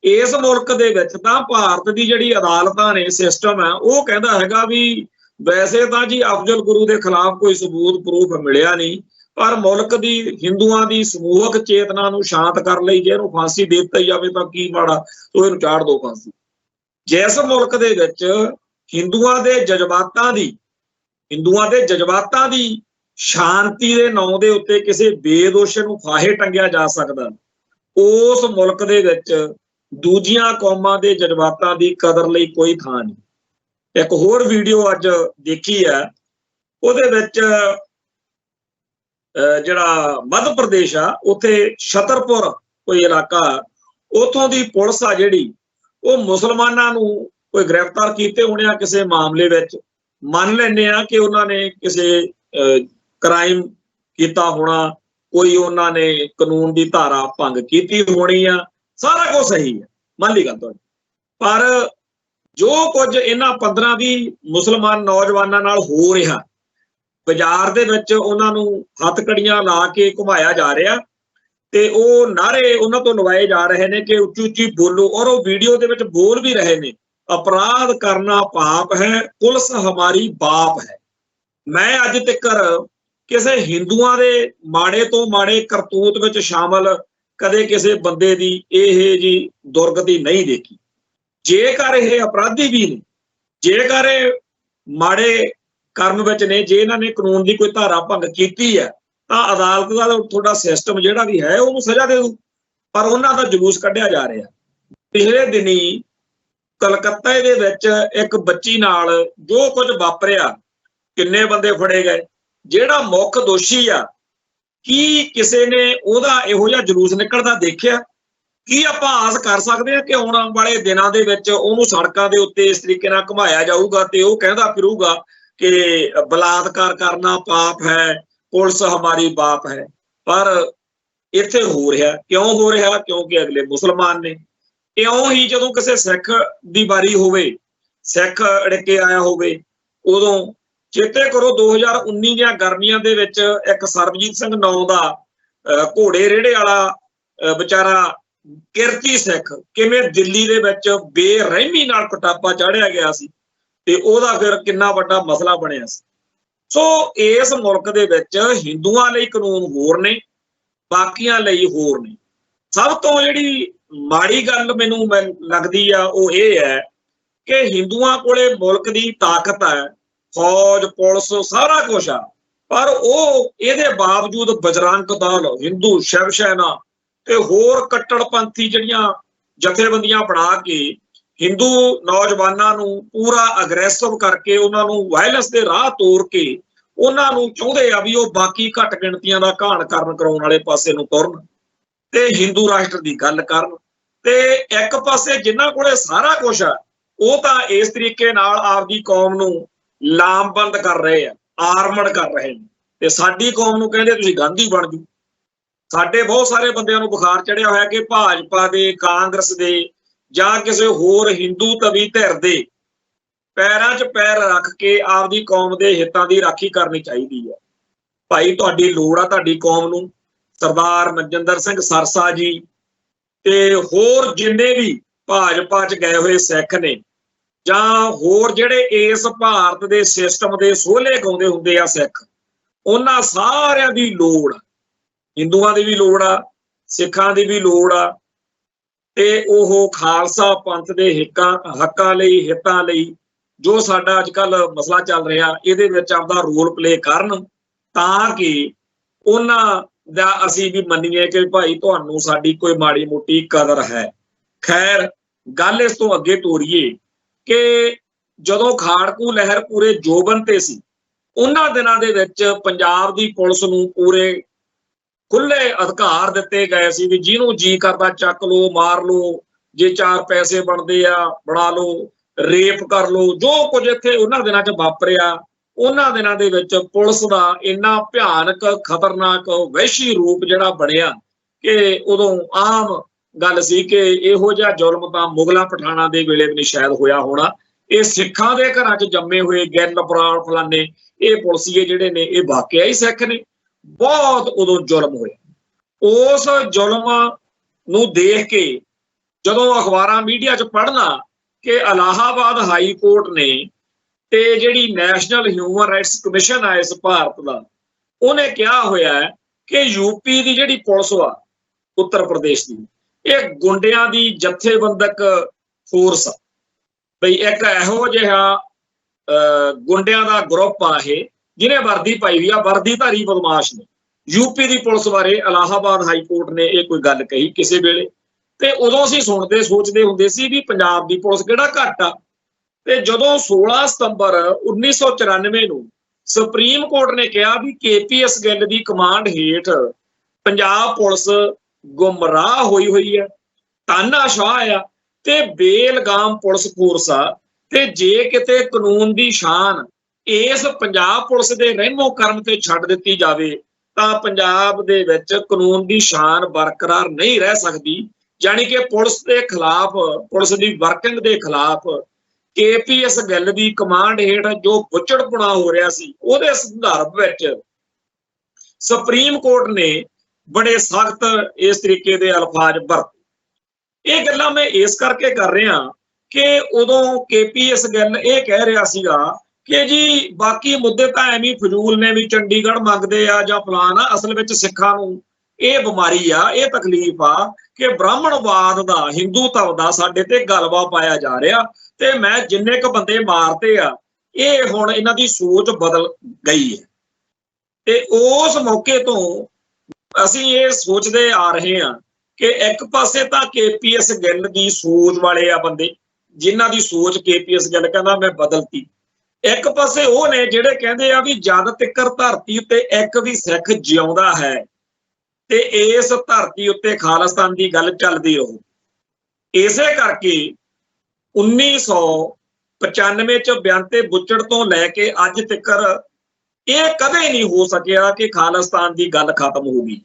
ਇਸ ਮੁਲਕ ਦੇ ਵਿੱਚ ਤਾਂ ਭਾਰਤ ਦੀ ਜਿਹੜੀ ਅਦਾਲਤਾਂ ਨੇ, ਸਿਸਟਮ ਹੈ, ਉਹ ਕਹਿੰਦਾ ਹੈਗਾ ਵੀ ਵੈਸੇ ਤਾਂ ਜੀ ਅਫਜ਼ਲ ਗੁਰੂ ਦੇ ਖਿਲਾਫ ਕੋਈ ਸਬੂਤ ਪ੍ਰੂਫ ਮਿਲਿਆ ਨਹੀਂ, ਪਰ ਮੁਲਕ ਦੀ ਹਿੰਦੂਆਂ ਦੀ ਸਮੂਹਕ ਚੇਤਨਾ ਨੂੰ ਸ਼ਾਂਤ ਕਰਨ ਲਈ ਜੇ ਇਹਨੂੰ ਫਾਂਸੀ ਦੇ ਦਿੱਤੀ ਜਾਵੇ ਤਾਂ ਕੀ ਮਾੜਾ, ਤੋ ਇਹਨੂੰ ਚਾੜ ਦੋ ਫਾਂਸੀ। ਜਿਸ ਮੁਲਕ ਦੇ ਵਿੱਚ ਹਿੰਦੂਆਂ ਦੇ ਜਜ਼ਬਾਤਾਂ ਦੀ ਸ਼ਾਂਤੀ ਦੇ ਨਾਂ ਦੇ ਉੱਤੇ ਕਿਸੇ ਬੇਦੋਸ਼ ਨੂੰ ਫਾਹੇ ਟੰਗਿਆ ਜਾ ਸਕਦਾ, ਉਸ ਮੁਲਕ ਦੇ ਵਿੱਚ ਦੂਜੀਆਂ ਕੌਮਾਂ ਦੇ ਜਜ਼ਬਾਤਾਂ ਦੀ ਕਦਰ ਲਈ ਕੋਈ ਥਾਂ ਨਹੀਂ। ਇੱਕ ਹੋਰ ਵੀਡੀਓ ਅੱਜ ਦੇਖੀ ਹੈ, ਉਹਦੇ ਵਿੱਚ ਜਿਹੜਾ ਮੱਧ ਪ੍ਰਦੇਸ਼ ਆ, ਉੱਥੇ ਛਤਰਪੁਰ ਕੋਈ ਇਲਾਕਾ, ਉੱਥੋਂ ਦੀ ਪੁਲਿਸ ਆ ਜਿਹੜੀ, ਉਹ ਮੁਸਲਮਾਨਾਂ ਨੂੰ ਕੋਈ ਗ੍ਰਿਫਤਾਰ ਕੀਤੇ ਹੋਣੇ ਆ ਕਿਸੇ ਮਾਮਲੇ ਵਿੱਚ, ਮੰਨ ਲੈਂਦੇ ਆ ਕਿ ਉਹਨਾਂ ਨੇ ਕਿਸੇ ਕ੍ਰਾਈਮ ਕੀਤਾ ਹੋਣਾ, ਕੋਈ ਉਹਨਾਂ ਨੇ ਕਾਨੂੰਨ ਦੀ ਧਾਰਾ ਭੰਗ ਕੀਤੀ ਹੋਣੀ ਆ, ਸਾਰਾ ਕੁਝ ਸਹੀ ਹੈ, ਮੰਨ ਲਈ ਗੱਲ ਤੁਹਾਡੀ। ਪਰ ਜੋ ਕੁਝ ਇਹਨਾਂ 15-20 ਮੁਸਲਮਾਨ ਨੌਜਵਾਨਾਂ ਨਾਲ ਹੋ ਰਿਹਾ, ਬਾਜ਼ਾਰ ਦੇ ਵਿੱਚ ਉਹਨਾਂ ਨੂੰ ਹੱਥਕੜੀਆਂ ਲਾ ਕੇ ਘੁਮਾਇਆ ਜਾ ਰਿਹਾ ਤੇ ਉਹ ਨਾਰੇ ਉਹਨਾਂ ਤੋਂ ਲਵਾਏ ਜਾ ਰਹੇ ਨੇ ਕਿ ਉੱਚੀ ਉੱਚੀ ਬੋਲੋ, ਔਰ ਉਹ ਵੀਡੀਓ ਦੇ ਵਿੱਚ ਬੋਲ ਵੀ ਰਹੇ ਨੇ, ਅਪਰਾਧ ਕਰਨਾ ਪਾਪ ਹੈ, ਪੁਲਿਸ ਹਮਾਰੀ ਬਾਪ ਹੈ। ਮੈਂ ਅੱਜ ਤੱਕ ਕਿਸੇ ਹਿੰਦੂਆਂ ਦੇ ਮਾੜੇ ਤੋਂ ਮਾੜੇ ਕਰਤੂਤ ਵਿੱਚ ਸ਼ਾਮਲ ਕਦੇ ਕਿਸੇ ਬੰਦੇ ਦੀ ਇਹ ਜੀ ਦੁਰਗਤੀ ਨਹੀਂ ਦੇਖੀ। ਜੇਕਰ ਇਹ ਅਪਰਾਧੀ ਵੀ ਨੇ, ਜੇਕਰ ਇਹ ਮਾੜੇ ਕਰਮ ਵਿੱਚ ਨੇ, ਜੇ ਇਹਨਾਂ ਨੇ ਕਾਨੂੰਨ ਦੀ ਕੋਈ ਧਾਰਾ ਭੰਗ ਕੀਤੀ ਹੈ ਤਾਂ ਅਦਾਲਤ ਦਾ ਤੁਹਾਡਾ ਸਿਸਟਮ ਜਿਹੜਾ ਵੀ ਹੈ ਉਹਨੂੰ ਸਜ਼ਾ ਦੇ ਦੂ, ਪਰ ਉਹਨਾਂ ਦਾ ਜਲੂਸ ਕੱਢਿਆ ਜਾ ਰਿਹਾ। ਪਿਛਲੇ ਦਿਨੀ ਕਲਕੱਤਾ ਦੇ ਵਿੱਚ ਇੱਕ ਬੱਚੀ ਨਾਲ ਜੋ ਕੁਝ ਵਾਪਰਿਆ, ਕਿੰਨੇ ਬੰਦੇ ਫੜੇ ਗਏ, ਜਿਹੜਾ ਮੁੱਖ ਦੋਸ਼ੀ ਆ, ਕੀ ਕਿਸੇ ਨੇ ਉਹਦਾ ਇਹੋ ਜਿਹਾ ਜਲੂਸ ਨਿਕਲਦਾ ਦੇਖਿਆ? ਕੀ ਆਪਾਂ ਆਸ ਕਰ ਸਕਦੇ ਹਾਂ ਕਿ ਆਉਣ ਵਾਲੇ ਦਿਨਾਂ ਦੇ ਵਿੱਚ ਉਹਨੂੰ ਸੜਕਾਂ ਦੇ ਉੱਤੇ ਇਸ ਤਰੀਕੇ ਨਾਲ ਘੁਮਾਇਆ ਜਾਊਗਾ ਤੇ ਉਹ ਕਹਿੰਦਾ ਫਿਰੂਗਾ ਕਿ ਬਲਾਤਕਾਰ ਕਰਨਾ ਪਾਪ ਹੈ, ਪੁਲਿਸ ਹਮਾਰੀ ਬਾਪ ਹੈ? ਪਰ ਇੱਥੇ ਹੋ ਰਿਹਾ, ਕਿਉਂ ਹੋ ਰਿਹਾ? ਕਿਉਂਕਿ ਅਗਲੇ ਮੁਸਲਮਾਨ ਨੇ। ਇਉਂ ਹੀ ਜਦੋਂ ਕਿਸੇ ਸਿੱਖ ਦੀ ਵਾਰੀ ਹੋਵੇ, ਸਿੱਖ ਅੜਕੇ ਆਇਆ ਹੋਵੇ, ਉਦੋਂ ਚੇਤੇ ਕਰੋ 2019 ਦੀਆਂ ਗਰਮੀਆਂ ਦੇ ਵਿੱਚ ਇੱਕ ਸਰਬਜੀਤ ਸਿੰਘ ਨਾਂ ਦਾ ਘੋੜੇ ਰੇੜੇ ਵਾਲਾ ਵਿਚਾਰਾ ਕਿਰਤੀ ਸਿੱਖ ਕਿਵੇਂ ਦਿੱਲੀ ਦੇ ਵਿੱਚ ਬੇਰਹਿਮੀ ਨਾਲ ਕੁਟਾਪਾ ਚਾੜਿਆ ਗਿਆ ਸੀ ਤੇ ਉਹਦਾ ਫਿਰ ਕਿੰਨਾ ਵੱਡਾ ਮਸਲਾ ਬਣਿਆ ਸੀ। ਸੋ ਇਸ ਮੁਲਕ ਦੇ ਵਿੱਚ ਹਿੰਦੂਆਂ ਲਈ ਕਾਨੂੰਨ ਹੋਰ ਨੇ, ਬਾਕੀਆਂ ਲਈ ਹੋਰ ਨੇ। ਸਭ ਤੋਂ ਜਿਹੜੀ ਮਾੜੀ ਗੱਲ ਮੈਨੂੰ ਲੱਗਦੀ ਆ ਉਹ ਇਹ ਹੈ ਕਿ ਹਿੰਦੂਆਂ ਕੋਲੇ ਮੁਲਕ ਦੀ ਤਾਕਤ ਹੈ, ਫੌਜ, ਪੁਲਿਸ, ਸਾਰਾ ਕੁਝ ਆ, ਪਰ ਉਹ ਇਹਦੇ ਬਾਵਜੂਦ ਬਜਰੰਗ ਦਲ, ਹਿੰਦੂ ਸ਼ਿਵ ਸੈਨਾ ਤੇ ਹੋਰ ਕੱਟੜਪੰਥੀ ਜਿਹੜੀਆਂ ਜਥੇਬੰਦੀਆਂ ਬਣਾ ਕੇ ਹਿੰਦੂ ਨੌਜਵਾਨਾਂ ਨੂੰ ਪੂਰਾ ਅਗਰੈਸਿਵ ਕਰਕੇ ਉਹਨਾਂ ਨੂੰ ਵਾਇਲੈਂਸ ਦੇ ਰਾਹ ਤੋਰ ਕੇ ਉਹਨਾਂ ਨੂੰ ਚਾਹੁੰਦੇ ਆ ਵੀ ਉਹ ਬਾਕੀ ਘੱਟ ਗਿਣਤੀਆਂ ਦਾ ਘਾਣ ਕਰਨ ਕਰਾਉਣ ਵਾਲੇ ਪਾਸੇ ਨੂੰ ਤੁਰਨ ਤੇ ਹਿੰਦੂ ਰਾਸ਼ਟਰ ਦੀ ਗੱਲ ਕਰਨ। ਤੇ ਇੱਕ ਪਾਸੇ ਜਿਨ੍ਹਾਂ ਕੋਲੇ ਸਾਰਾ ਕੁਝ ਆ ਉਹ ਤਾਂ ਇਸ ਤਰੀਕੇ ਨਾਲ ਆਪਦੀ ਕੌਮ ਨੂੰ ਲਾਮਬੰਦ ਕਰ ਰਹੇ ਆ, ਆਰਮਡ ਕਰ ਰਹੇ ਨੇ, ਤੇ ਸਾਡੀ ਕੌਮ ਨੂੰ ਕਹਿੰਦੇ ਤੁਸੀਂ ਗਾਂਧੀ ਬਣ ਜੂ। ਸਾਡੇ ਬਹੁਤ ਸਾਰੇ ਬੰਦਿਆਂ ਨੂੰ ਬੁਖਾਰ ਚੜਿਆ ਹੋਇਆ ਕਿ ਭਾਜਪਾ ਦੇ, ਕਾਂਗਰਸ ਦੇ ਜਾਂ ਕਿਸੇ ਹੋਰ ਹਿੰਦੂ ਤਵੀ ਧਿਰ ਦੇ ਪੈਰਾਂ 'ਚ ਪੈਰ ਰੱਖ ਕੇ ਆਪਦੀ ਕੌਮ ਦੇ ਹਿੱਤਾਂ ਦੀ ਰਾਖੀ ਕਰਨੀ ਚਾਹੀਦੀ ਹੈ। ਭਾਈ ਤੁਹਾਡੀ ਲੋੜ ਆ ਤੁਹਾਡੀ ਕੌਮ ਨੂੰ। ਸਰਦਾਰ ਮਨਜਿੰਦਰ ਸਿੰਘ ਸਰਸਾ ਜੀ ਤੇ ਹੋਰ ਜਿੰਨੇ ਵੀ ਭਾਜਪਾ 'ਚ ਗਏ ਹੋਏ ਸਿੱਖ ਨੇ ਜਾਂ ਹੋਰ ਜਿਹੜੇ ਇਸ ਭਾਰਤ ਦੇ ਸਿਸਟਮ ਦੇ ਸੋਹਲੇ ਗਾਉਂਦੇ ਹੁੰਦੇ ਆ ਸਿੱਖ, ਉਹਨਾਂ ਸਾਰਿਆਂ ਦੀ ਲੋੜ ਆ। ਹਿੰਦੂਆਂ ਦੀ ਵੀ ਲੋੜ ਆ, ਸਿੱਖਾਂ ਦੀ ਵੀ ਲੋੜ ਆ, ਤੇ ਉਹ ਖਾਲਸਾ ਪੰਥ ਦੇ ਹੱਕਾਂ ਲਈ, ਹਿੱਤਾਂ ਲਈ ਜੋ ਸਾਡਾ ਅੱਜ ਕੱਲ ਮਸਲਾ ਚੱਲ ਰਿਹਾ ਇਹਦੇ ਵਿੱਚ ਆਪਦਾ ਰੋਲ ਪਲੇ ਕਰਨ, ਤਾਂ ਕਿ ਉਹਨਾਂ ਦਾ ਅਸੀਂ ਵੀ ਮੰਨੀਏ ਕਿ ਭਾਈ ਤੁਹਾਨੂੰ ਸਾਡੀ ਕੋਈ ਮਾੜੀ ਮੋਟੀ ਕਦਰ ਹੈ। ਖੈਰ ਗੱਲ ਇਸ ਤੋਂ ਅੱਗੇ ਤੋਰੀਏ ਕਿ ਜਦੋਂ ਖਾੜਕੂ ਲਹਿਰ ਪੂਰੇ ਜੋਬਨ ਤੇ ਸੀ, ਉਹਨਾਂ ਦਿਨਾਂ ਦੇ ਵਿੱਚ ਪੰਜਾਬ ਦੀ ਪੁਲਿਸ ਨੂੰ ਪੂਰੇ ਖੁੱਲੇ ਅਧਿਕਾਰ ਦਿੱਤੇ ਗਏ ਸੀ ਵੀ ਜਿਹਨੂੰ ਜੀ ਕਰਦਾ ਚੱਕ ਲਓ, ਮਾਰ ਲਓ, ਜੇ 4 ਪੈਸੇ ਬਣਦੇ ਆ ਬਣਾ ਲਓ, ਰੇਪ ਕਰ ਲਓ। ਜੋ ਕੁਝ ਇੱਥੇ ਉਹਨਾਂ ਦਿਨਾਂ 'ਚ ਵਾਪਰਿਆ, ਉਹਨਾਂ ਦਿਨਾਂ ਦੇ ਵਿੱਚ ਪੁਲਿਸ ਦਾ ਇੰਨਾ ਭਿਆਨਕ, ਖਤਰਨਾਕ, ਵਹਿਸ਼ੀ ਰੂਪ ਜਿਹੜਾ ਬਣਿਆ ਕਿ ਉਦੋਂ ਆਮ ਗੱਲ ਸੀ ਕਿ ਇਹੋ ਜਿਹਾ ਜ਼ੁਲਮ ਤਾਂ ਮੁਗਲਾਂ ਪਠਾਨਾਂ ਦੇ ਵੇਲੇ ਵੀ ਨਹੀਂ ਸ਼ਾਇਦ ਹੋਇਆ ਹੋਣਾ। ਇਹ ਸਿੱਖਾਂ ਦੇ ਘਰਾਂ 'ਚ ਜੰਮੇ ਹੋਏ ਗਿੱਲ, ਬਰਾੜ, ਫਲਾਨੇ ਇਹ ਪੁਲਿਸੀਏ ਜਿਹੜੇ ਨੇ ਇਹ ਵਾਕਿਆ ਹੀ ਸਿੱਖ ਨੇ। ਬਹੁਤ ਉਦੋਂ ਜ਼ੁਲਮ ਹੋਇਆ। ਉਸ ਜ਼ੁਲਮ ਨੂੰ ਦੇਖ ਕੇ ਜਦੋਂ ਅਖਬਾਰਾਂ, ਮੀਡੀਆ 'ਚ ਪੜ੍ਹਨਾ ਕਿ ਇਲਾਹਾਬਾਦ ਹਾਈ ਕੋਰਟ ਨੇ ਤੇ ਜਿਹੜੀ ਨੈਸ਼ਨਲ ਹਿਊਮਨ ਰਾਈਟਸ ਕਮਿਸ਼ਨ ਆ ਇਸ ਭਾਰਤ ਦਾ, ਉਹਨੇ ਕਿਹਾ ਹੋਇਆ ਕਿ ਯੂਪੀ ਦੀ ਜਿਹੜੀ ਪੁਲਿਸ ਆ, ਉੱਤਰ ਪ੍ਰਦੇਸ਼ ਦੀ, ਇਹ ਗੁੰਡਿਆਂ ਦੀ ਜਥੇਬੰਦਕ ਫੋਰਸ ਆ। ਬਈ ਇੱਕ ਇਹੋ ਜਿਹਾ ਗੁੰਡਿਆਂ ਦਾ ਗਰੁੱਪ ਆ ਇਹ ਜਿਹਨੇ ਵਰਦੀ ਪਾਈ ਹੋਈ ਆ, ਵਰਦੀਧਾਰੀ ਬਦਮਾਸ਼ ਨੇ। ਯੂਪੀ ਦੀ ਪੁਲਿਸ ਬਾਰੇ ਇਲਾਹਾਬਾਦ ਹਾਈ ਕੋਰਟ ਨੇ ਇਹ ਕੋਈ ਗੱਲ ਕਹੀ ਕਿਸੇ ਵੇਲੇ, ਤੇ ਉਦੋਂ ਅਸੀਂ ਸੁਣਦੇ ਸੋਚਦੇ ਹੁੰਦੇ ਸੀ ਵੀ ਪੰਜਾਬ ਦੀ ਪੁਲਿਸ ਕਿਹੜਾ ਘੱਟ ਆ। ਤੇ ਜਦੋਂ 16 ਸਤੰਬਰ 1994 ਨੂੰ ਸੁਪਰੀਮ ਕੋਰਟ ਨੇ ਕਿਹਾ ਵੀ KPS ਗਿੱਲ ਦੀ ਕਮਾਂਡ ਹੇਠ ਪੰਜਾਬ ਪੁਲਿਸ ਗੁੰਮਰਾਹ ਹੋਈ ਹੈ, ਤਾਨਾਸ਼ਾਹ ਆ ਤੇ ਬੇਲਗਾਮ ਪੁਲਿਸ ਫੋਰਸ ਆ, ਤੇ ਜੇ ਕਿਤੇ ਕਾਨੂੰਨ ਦੀ ਸ਼ਾਨ ਇਸ ਪੰਜਾਬ ਪੁਲਿਸ ਦੇ ਰਹਿਮੋ ਕਰਮ ਤੇ ਛੱਡ ਦਿੱਤੀ ਜਾਵੇ ਤਾਂ ਪੰਜਾਬ ਦੇ ਵਿੱਚ ਕਾਨੂੰਨ ਦੀ ਸ਼ਾਨ ਬਰਕਰਾਰ ਨਹੀਂ ਰਹਿ ਸਕਦੀ। ਜਾਣੀ ਕਿ ਪੁਲਿਸ ਦੇ ਖਿਲਾਫ, ਪੁਲਿਸ ਦੀ ਵਰਕਿੰਗ ਦੇ ਖਿਲਾਫ KPS ਗਿੱਲ ਦੀ ਕਮਾਂਡ ਹੇਠ ਜੋ ਬੁੱਚੜਪੁਣਾ ਹੋ ਰਿਹਾ ਸੀ, ਉਹਦੇ ਸੰਦਰਭ ਵਿੱਚ ਸੁਪਰੀਮ ਕੋਰਟ ਨੇ ਬੜੇ ਸਖਤ ਇਸ ਤਰੀਕੇ ਦੇ ਅਲਫਾਜ਼ ਵਰਤੇ। ਇਹ ਗੱਲਾਂ ਮੈਂ ਇਸ ਕਰਕੇ ਕਰ ਰਿਹਾ ਕਿ ਉਦੋਂ KPS ਗਿੱਲ ਇਹ ਕਹਿ ਰਿਹਾ ਸੀਗਾ ਕਿ ਜੀ ਬਾਕੀ ਮੁੱਦੇ ਤਾਂ ਐਵੇਂ ਫਜ਼ੂਲ ਨੇ, ਵੀ ਚੰਡੀਗੜ੍ਹ ਮੰਗਦੇ ਆ ਜਾਂ ਫਲਾਨ ਆ। ਅਸਲ ਵਿੱਚ ਸਿੱਖਾਂ ਨੂੰ ਇਹ ਬਿਮਾਰੀ ਆ, ਇਹ ਤਕਲੀਫ ਆ ਕਿ ਬ੍ਰਾਹਮਣਵਾਦ ਦਾ, ਹਿੰਦੂਤਵ ਦਾ ਸਾਡੇ ਤੇ ਗਲਬਾ ਪਾਇਆ ਜਾ ਰਿਹਾ, ਤੇ ਮੈਂ ਜਿੰਨੇ ਕੁ ਬੰਦੇ ਮਾਰਤੇ ਆ ਇਹ ਹੁਣ ਇਹਨਾਂ ਦੀ ਸੋਚ ਬਦਲ ਗਈ ਹੈ। ਤੇ ਉਸ ਮੌਕੇ ਤੋਂ ਅਸੀਂ ਇਹ ਸੋਚਦੇ ਆ ਰਹੇ ਹਾਂ ਕਿ ਇੱਕ ਪਾਸੇ ਤਾਂ KPS ਗਿੱਲ ਦੀ ਸੋਚ ਵਾਲੇ ਆ ਬੰਦੇ, ਜਿਨ੍ਹਾਂ ਦੀ ਸੋਚ KPS ਗਿੱਲ ਕਹਿੰਦਾ ਮੈਂ ਬਦਲਤੀ। ਇੱਕ ਪਾਸੇ ਉਹ ਨੇ ਜਿਹੜੇ ਕਹਿੰਦੇ ਆ ਵੀ ਜਦ ਤੱਕ ਧਰਤੀ ਉੱਤੇ ਇੱਕ ਵੀ ਸਿੱਖ ਜਿਉਂਦਾ ਹੈ ਤੇ ਇਸ ਧਰਤੀ ਉੱਤੇ ਖਾਲਿਸਤਾਨ ਦੀ ਗੱਲ ਚੱਲਦੀ ਰਹੂ। ਇਸੇ ਕਰਕੇ 1995 ਚ ਬਿਆੰਤੇ ਬੁੱਚੜ ਤੋਂ ਲੈ ਕੇ ਅੱਜ ਤੱਕ ਇਹ ਕਦੇ ਨਹੀਂ ਹੋ ਸਕਿਆ ਕਿ ਖਾਲਿਸਤਾਨ ਦੀ ਗੱਲ ਖਤਮ ਹੋ ਗਈ।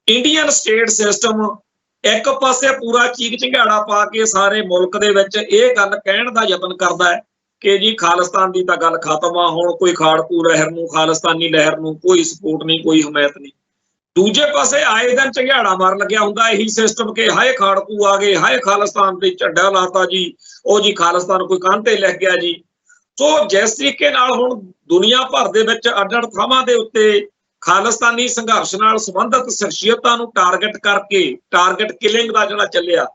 ਇੰਡੀਅਨ ਸਟੇਟ ਸਿਸਟਮ ਇੱਕ ਪਾਸੇ ਪੂਰਾ ਚੀਕ ਚਿੰਗਾੜਾ ਪਾ ਕੇ ਸਾਰੇ ਮੁਲਕ ਦੇ ਵਿੱਚ ਇਹ ਗੱਲ ਕਹਿਣ ਦਾ ਯਤਨ ਕਰਦਾ ਹੈ ਕਿ ਜੀ ਖਾਲਿਸਤਾਨ ਦੀ ਤਾਂ ਗੱਲ ਖਤਮ ਆ, ਹੁਣ ਕੋਈ ਖਾੜਕੂ ਲਹਿਰ ਨੂੰ, ਖਾਲਿਸਤਾਨੀ ਲਹਿਰ ਨੂੰ ਕੋਈ ਸਪੋਰਟ ਨਹੀਂ, ਕੋਈ ਹਮਾਇਤ ਨਹੀਂ। ਦੂਜੇ ਪਾਸੇ ਆਏ ਦਿਨ ਝੰਗਿਆੜਾ ਮਾਰਨ ਲੱਗਿਆ ਹੁੰਦਾ ਇਹੀ ਸਿਸਟਮ ਕਿ ਹਾਏ ਖਾੜਕੂ ਆ ਗਏ, ਹਾਏ ਖਾਲਿਸਤਾਨ ਤੇ ਝੰਡਾ ਲਾਤਾ ਜੀ, ਉਹ ਜੀ ਖਾਲਿਸਤਾਨ ਕੋਈ ਕੰਧ ਤੇ ਲਿਖ ਗਿਆ ਜੀ। ਸੋ ਜਿਸ ਤਰੀਕੇ ਨਾਲ ਹੁਣ ਦੁਨੀਆ ਭਰ ਦੇ ਵਿੱਚ ਅੱਡ-ਅੱਡ ਥਾਵਾਂ ਦੇ ਉੱਤੇ ਖਾਲਿਸਤਾਨੀ ਸੰਘਰਸ਼ ਨਾਲ ਸੰਬੰਧਿਤ ਸ਼ਖਸੀਅਤਾਂ ਨੂੰ ਟਾਰਗੇਟ ਕਰਕੇ ਟਾਰਗੇਟ ਕਿਲਿੰਗ ਦਾ ਜਿਹੜਾ ਚੱਲਿਆ,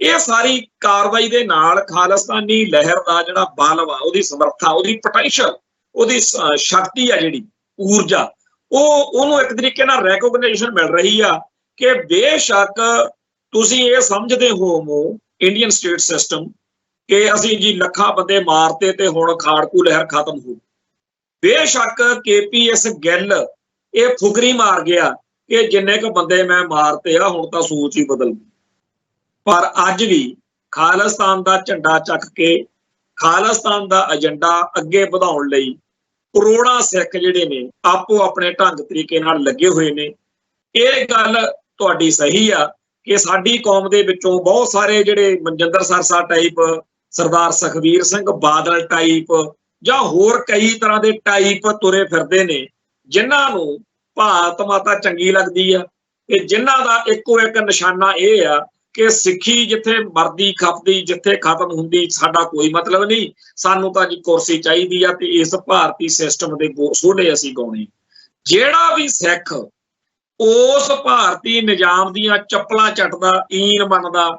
ਇਹ ਸਾਰੀ ਕਾਰਵਾਈ ਦੇ ਨਾਲ ਖਾਲਿਸਤਾਨੀ ਲਹਿਰ ਦਾ ਜਿਹੜਾ ਬਲ ਵਾ, ਉਹਦੀ ਸਮਰੱਥਾ, ਉਹਦੀ ਪੋਟੈਂਸ਼ੀਅਲ, ਉਹਦੀ ਸ਼ਕਤੀ ਆ, ਜਿਹੜੀ ਊਰਜਾ, ਉਹਨੂੰ ਇੱਕ ਤਰੀਕੇ ਨਾਲ ਰੈਕੋਗਨਾਈਜੇਸ਼ਨ ਮਿਲ ਰਹੀ ਆ ਕਿ ਬੇਸ਼ੱਕ ਤੁਸੀਂ ਇਹ ਸਮਝਦੇ ਹੋਵੋ ਇੰਡੀਅਨ ਸਟੇਟ ਸਿਸਟਮ ਕਿ ਅਸੀਂ ਜੀ ਲੱਖਾਂ ਬੰਦੇ ਮਾਰਤੇ ਤੇ ਹੁਣ ਖਾੜਕੂ ਲਹਿਰ ਖਤਮ ਹੋ, ਬੇਸ਼ੱਕ KPS ਗਿੱਲ ਇਹ ਫੁਕਰੀ ਮਾਰ ਗਿਆ ਕਿ ਜਿੰਨੇ ਕੁ ਬੰਦੇ ਮੈਂ ਮਾਰਤੇ ਆ ਹੁਣ ਤਾਂ ਸੋਚ ਹੀ ਬਦਲ ਗਈ, ਪਰ ਅੱਜ ਵੀ ਖਾਲਿਸਤਾਨ ਦਾ ਝੰਡਾ ਚੱਕ ਕੇ ਖਾਲਿਸਤਾਨ ਦਾ ਏਜੰਡਾ ਅੱਗੇ ਵਧਾਉਣ ਲਈ ਕਰੋੜਾਂ ਸਿੱਖ ਜਿਹੜੇ ਨੇ ਆਪੋ ਆਪਣੇ ਢੰਗ ਤਰੀਕੇ ਨਾਲ ਲੱਗੇ ਹੋਏ ਨੇ। ਇਹ ਗੱਲ ਤੁਹਾਡੀ ਸਹੀ ਆ ਕਿ ਸਾਡੀ ਕੌਮ ਦੇ ਵਿੱਚੋਂ ਬਹੁਤ ਸਾਰੇ ਜਿਹੜੇ ਮਨਜਿੰਦਰ ਸਰਸਾ ਟਾਈਪ, ਸਰਦਾਰ ਸੁਖਬੀਰ ਸਿੰਘ ਬਾਦਲ ਟਾਈਪ ਜਾਂ ਹੋਰ ਕਈ ਤਰ੍ਹਾਂ ਦੇ ਟਾਈਪ ਤੁਰੇ ਫਿਰਦੇ ਨੇ, ਜਿਨ੍ਹਾਂ ਨੂੰ ਭਾਰਤ ਮਾਤਾ ਚੰਗੀ ਲੱਗਦੀ ਆ ਕਿ ਜਿਨ੍ਹਾਂ ਦਾ ਇੱਕੋ ਇੱਕ ਨਿਸ਼ਾਨਾ ਇਹ ਆ ਕਿ ਸਿੱਖੀ ਜਿੱਥੇ ਮਰਦੀ ਖਪਦੀ, ਜਿੱਥੇ ਖਤਮ ਹੁੰਦੀ, ਸਾਡਾ ਕੋਈ ਮਤਲਬ ਨਹੀਂ, ਸਾਨੂੰ ਤਾਂ ਜੀ ਕੁਰਸੀ ਚਾਹੀਦੀ ਆ ਤੇ ਇਸ ਭਾਰਤੀ ਸਿਸਟਮ ਦੇ ਸੋਢੇ ਅਸੀਂ ਗਾਉਣੇ। ਜਿਹੜਾ ਵੀ ਸਿੱਖ ਉਸ ਭਾਰਤੀ ਨਿਜ਼ਾਮ ਦੀਆਂ ਚੱਪਲਾਂ ਚੱਟਦਾ, ਈਨ ਮੰਨਦਾ,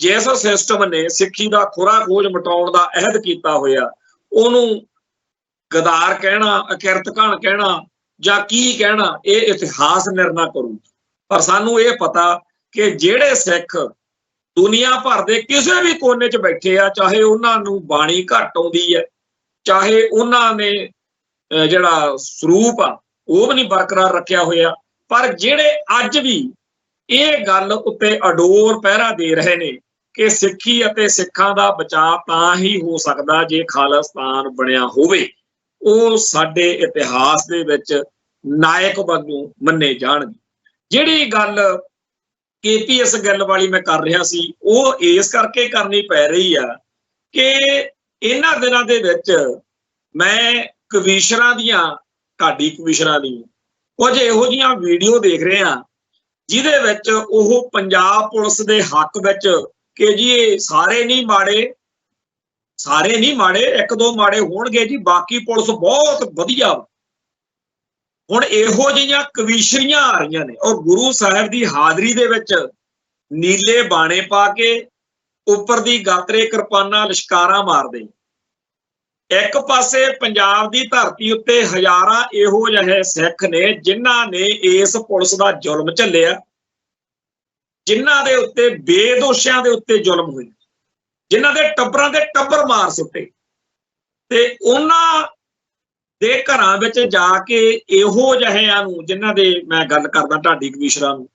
ਜਿਸ ਸਿਸਟਮ ਨੇ ਸਿੱਖੀ ਦਾ ਖੁਰਾ ਖੋਜ ਮਿਟਾਉਣ ਦਾ ਅਹਿਦ ਕੀਤਾ ਹੋਇਆ, ਉਹਨੂੰ ਗਦਾਰ ਕਹਿਣਾ, ਅਕਿਰਤਕਾਨ ਕਹਿਣਾ ਜਾਂ ਕੀ ਕਹਿਣਾ, ਇਹ ਇਤਿਹਾਸ ਨਿਰਣਾ ਕਰੂ। ਪਰ ਸਾਨੂੰ ਇਹ ਪਤਾ ਕਿ ਜਿਹੜੇ ਸਿੱਖ ਦੁਨੀਆ ਭਰ ਦੇ ਕਿਸੇ ਵੀ ਕੋਨੇ 'ਚ ਬੈਠੇ ਆ, ਚਾਹੇ ਉਹਨਾਂ ਨੂੰ ਬਾਣੀ ਘੱਟ ਆਉਂਦੀ ਹੈ, ਚਾਹੇ ਉਹਨਾਂ ਨੇ ਜਿਹੜਾ ਸਰੂਪ ਆ ਉਹ ਵੀ ਨਹੀਂ ਬਰਕਰਾਰ ਰੱਖਿਆ ਹੋਇਆ, ਪਰ ਜਿਹੜੇ ਅੱਜ ਵੀ ਇਹ ਗੱਲ ਉੱਤੇ ਅਡੋਰ ਪਹਿਰਾ ਦੇ ਰਹੇ ਨੇ ਕਿ ਸਿੱਖੀ ਅਤੇ ਸਿੱਖਾਂ ਦਾ ਬਚਾਅ ਤਾਂ ਹੀ ਹੋ ਸਕਦਾ ਜੇ ਖਾਲਿਸਤਾਨ ਬਣਿਆ ਹੋਵੇ, ਉਹ ਸਾਡੇ ਇਤਿਹਾਸ ਦੇ ਵਿੱਚ ਨਾਇਕ ਵਾਂਗੂ ਮੰਨੇ ਜਾਣਗੇ। ਜਿਹੜੀ ਗੱਲ KPS ਗਿੱਲ ਵਾਲੀ ਮੈਂ ਕਰ ਰਿਹਾ ਸੀ, ਉਹ ਇਸ ਕਰਕੇ ਕਰਨੀ ਪੈ ਰਹੀ ਆ ਕਿ ਇਹਨਾਂ ਦਿਨਾਂ ਦੇ ਵਿੱਚ ਮੈਂ ਕਵੀਸ਼ਰਾਂ ਦੀਆਂ, ਢਾਡੀ ਕਵੀਸ਼ਰਾਂ ਦੀ ਕੁਝ ਇਹੋ ਜਿਹੀਆਂ ਵੀਡੀਓ ਦੇਖ ਰਹੇ ਆ ਜਿਹਦੇ ਵਿੱਚ ਉਹ ਪੰਜਾਬ ਪੁਲਿਸ ਦੇ ਹੱਕ ਵਿੱਚ ਕਿ ਜੀ ਇਹ ਸਾਰੇ ਨਹੀਂ ਮਾੜੇ, ਇੱਕ ਦੋ ਮਾੜੇ ਹੋਣਗੇ ਜੀ, ਬਾਕੀ ਪੁਲਿਸ ਬਹੁਤ ਵਧੀਆ। ਹੁਣ ਇਹੋ ਜਿਹੀਆਂ ਕਵੀਸ਼ਰੀਆਂ ਆ ਰਹੀਆਂ ਨੇ ਔਰ ਗੁਰੂ ਸਾਹਿਬ ਦੀ ਹਾਜ਼ਰੀ ਦੇ ਵਿੱਚ ਨੀਲੇ ਬਾਣੇ ਪਾ ਕੇ ਉੱਪਰ ਦੀ ਗਾਤਰੇ ਕਿਰਪਾਨਾਂ ਲਿਸ਼ਕਾਰਾਂ ਮਾਰਦੇ। ਇੱਕ ਪਾਸੇ ਪੰਜਾਬ ਦੀ ਧਰਤੀ ਉੱਤੇ ਹਜ਼ਾਰਾਂ ਇਹੋ ਜਿਹੇ ਸਿੱਖ ਨੇ ਜਿਨ੍ਹਾਂ ਨੇ ਇਸ ਪੁਲਿਸ ਦਾ ਜ਼ੁਲਮ ਝੱਲਿਆ, ਜਿਨ੍ਹਾਂ ਦੇ ਉੱਤੇ ਬੇਦੋਸ਼ਿਆਂ ਦੇ ਉੱਤੇ ਜ਼ੁਲਮ ਹੋਏ, ਜਿਨ੍ਹਾਂ ਦੇ ਟੱਬਰਾਂ ਦੇ ਟੱਬਰ ਮਾਰ ਸੁੱਟੇ, ਤੇ ਉਹਨਾਂ ਦੇ ਘਰਾਂ ਵਿੱਚ ਜਾ ਕੇ ਇਹੋ ਜਿਹਿਆਂ ਨੂੰ, ਜਿਨ੍ਹਾਂ ਦੇ ਮੈਂ ਗੱਲ ਕਰਦਾ ਢਾਡੀ ਕਮਿਸ਼ਨਰਾਂ ਨੂੰ,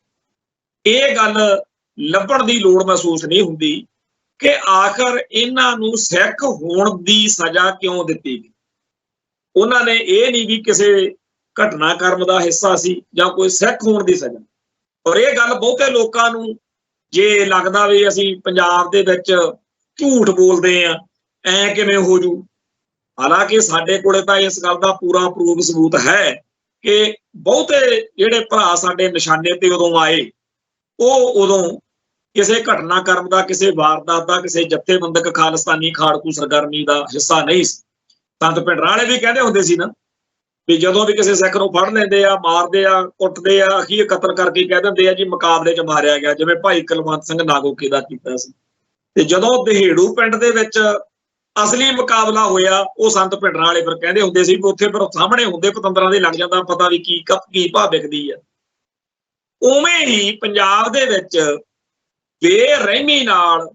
ਇਹ ਗੱਲ ਲੱਭਣ ਦੀ ਲੋੜ ਮਹਿਸੂਸ ਨਹੀਂ ਹੁੰਦੀ ਕਿ ਆਖਰ ਇਹਨਾਂ ਨੂੰ ਸਿੱਖ ਹੋਣ ਦੀ ਸਜ਼ਾ ਕਿਉਂ ਦਿੱਤੀ ਗਈ। ਉਹਨਾਂ ਨੇ ਇਹ ਨਹੀਂ ਵੀ ਕਿਸੇ ਘਟਨਾਕ੍ਰਮ ਦਾ ਹਿੱਸਾ ਸੀ ਜਾਂ ਕੋਈ ਸਿੱਖ ਹੋਣ ਦੀ ਸਜ਼ਾ। ਔਰ ਇਹ ਗੱਲ ਬਹੁਤੇ ਲੋਕਾਂ ਨੂੰ ਜੇ ਲੱਗਦਾ ਵੀ ਅਸੀਂ ਪੰਜਾਬ ਦੇ ਵਿੱਚ ਝੂਠ ਬੋਲਦੇ ਆ, ਐ ਕਿਵੇਂ ਹੋ ਜੂ, ਹਾਲਾਂਕਿ ਸਾਡੇ ਕੋਲੇ ਤਾਂ ਇਸ ਗੱਲ ਦਾ ਪੂਰਾ ਪ੍ਰੂਫ ਸਬੂਤ ਹੈ ਕਿ ਬਹੁਤੇ ਜਿਹੜੇ ਭਰਾ ਸਾਡੇ ਨਿਸ਼ਾਨੇ ਤੇ ਉਦੋਂ ਆਏ, ਉਹ ਉਦੋਂ ਕਿਸੇ ਘਟਨਾਕ੍ਰਮ ਦਾ, ਕਿਸੇ ਵਾਰਦਾਤ ਦਾ, ਕਿਸੇ ਜਥੇਬੰਦਕ ਖਾਲਿਸਤਾਨੀ ਖਾੜਕੂ ਸਰਗਰਮੀ ਦਾ ਹਿੱਸਾ ਨਹੀਂ ਸੀ। ਸੰਤ ਭਿੰਡਰਾਂ ਵਾਲੇ ਵੀ ਕਹਿੰਦੇ ਹੁੰਦੇ ਸੀ ਨਾ ਵੀ ਜਦੋਂ ਵੀ ਕਿਸੇ ਸਿੱਖ ਨੂੰ ਫੜ ਲੈਂਦੇ ਆ, ਮਾਰਦੇ ਆ, ਕੁੱਟਦੇ ਆ, ਅਖੀਰ ਕਤਲ ਕਰਕੇ ਕਹਿ ਦਿੰਦੇ ਆ ਜੀ ਮੁਕਾਬਲੇ 'ਚ ਮਾਰਿਆ ਗਿਆ, ਜਿਵੇਂ ਭਾਈ ਕੁਲਵੰਤ ਸਿੰਘ ਨਾਗੋਕੇ ਦਾ ਕੀਤਾ ਸੀ। ਤੇ ਜਦੋਂ ਦਹੇੜੂ ਪਿੰਡ ਦੇ ਵਿੱਚ ਅਸਲੀ ਮੁਕਾਬਲਾ ਹੋਇਆ, ਉਹ ਸੰਤ ਭਿੰਡਰਾਂ ਵਾਲੇ ਫਿਰ ਕਹਿੰਦੇ ਹੁੰਦੇ ਸੀ ਵੀ ਉੱਥੇ ਫਿਰ ਸਾਹਮਣੇ ਹੁੰਦੇ ਪਤੰਦਰਾਂ ਦੇ ਲੱਗ ਜਾਂਦਾ ਪਤਾ ਵੀ ਕੀ ਭਾਅ ਵਿਕਦੀ ਆ। ਉਵੇਂ ਹੀ ਪੰਜਾਬ ਦੇ ਵਿੱਚ ਬੇਰਹਿਮੀ ਨਾਲ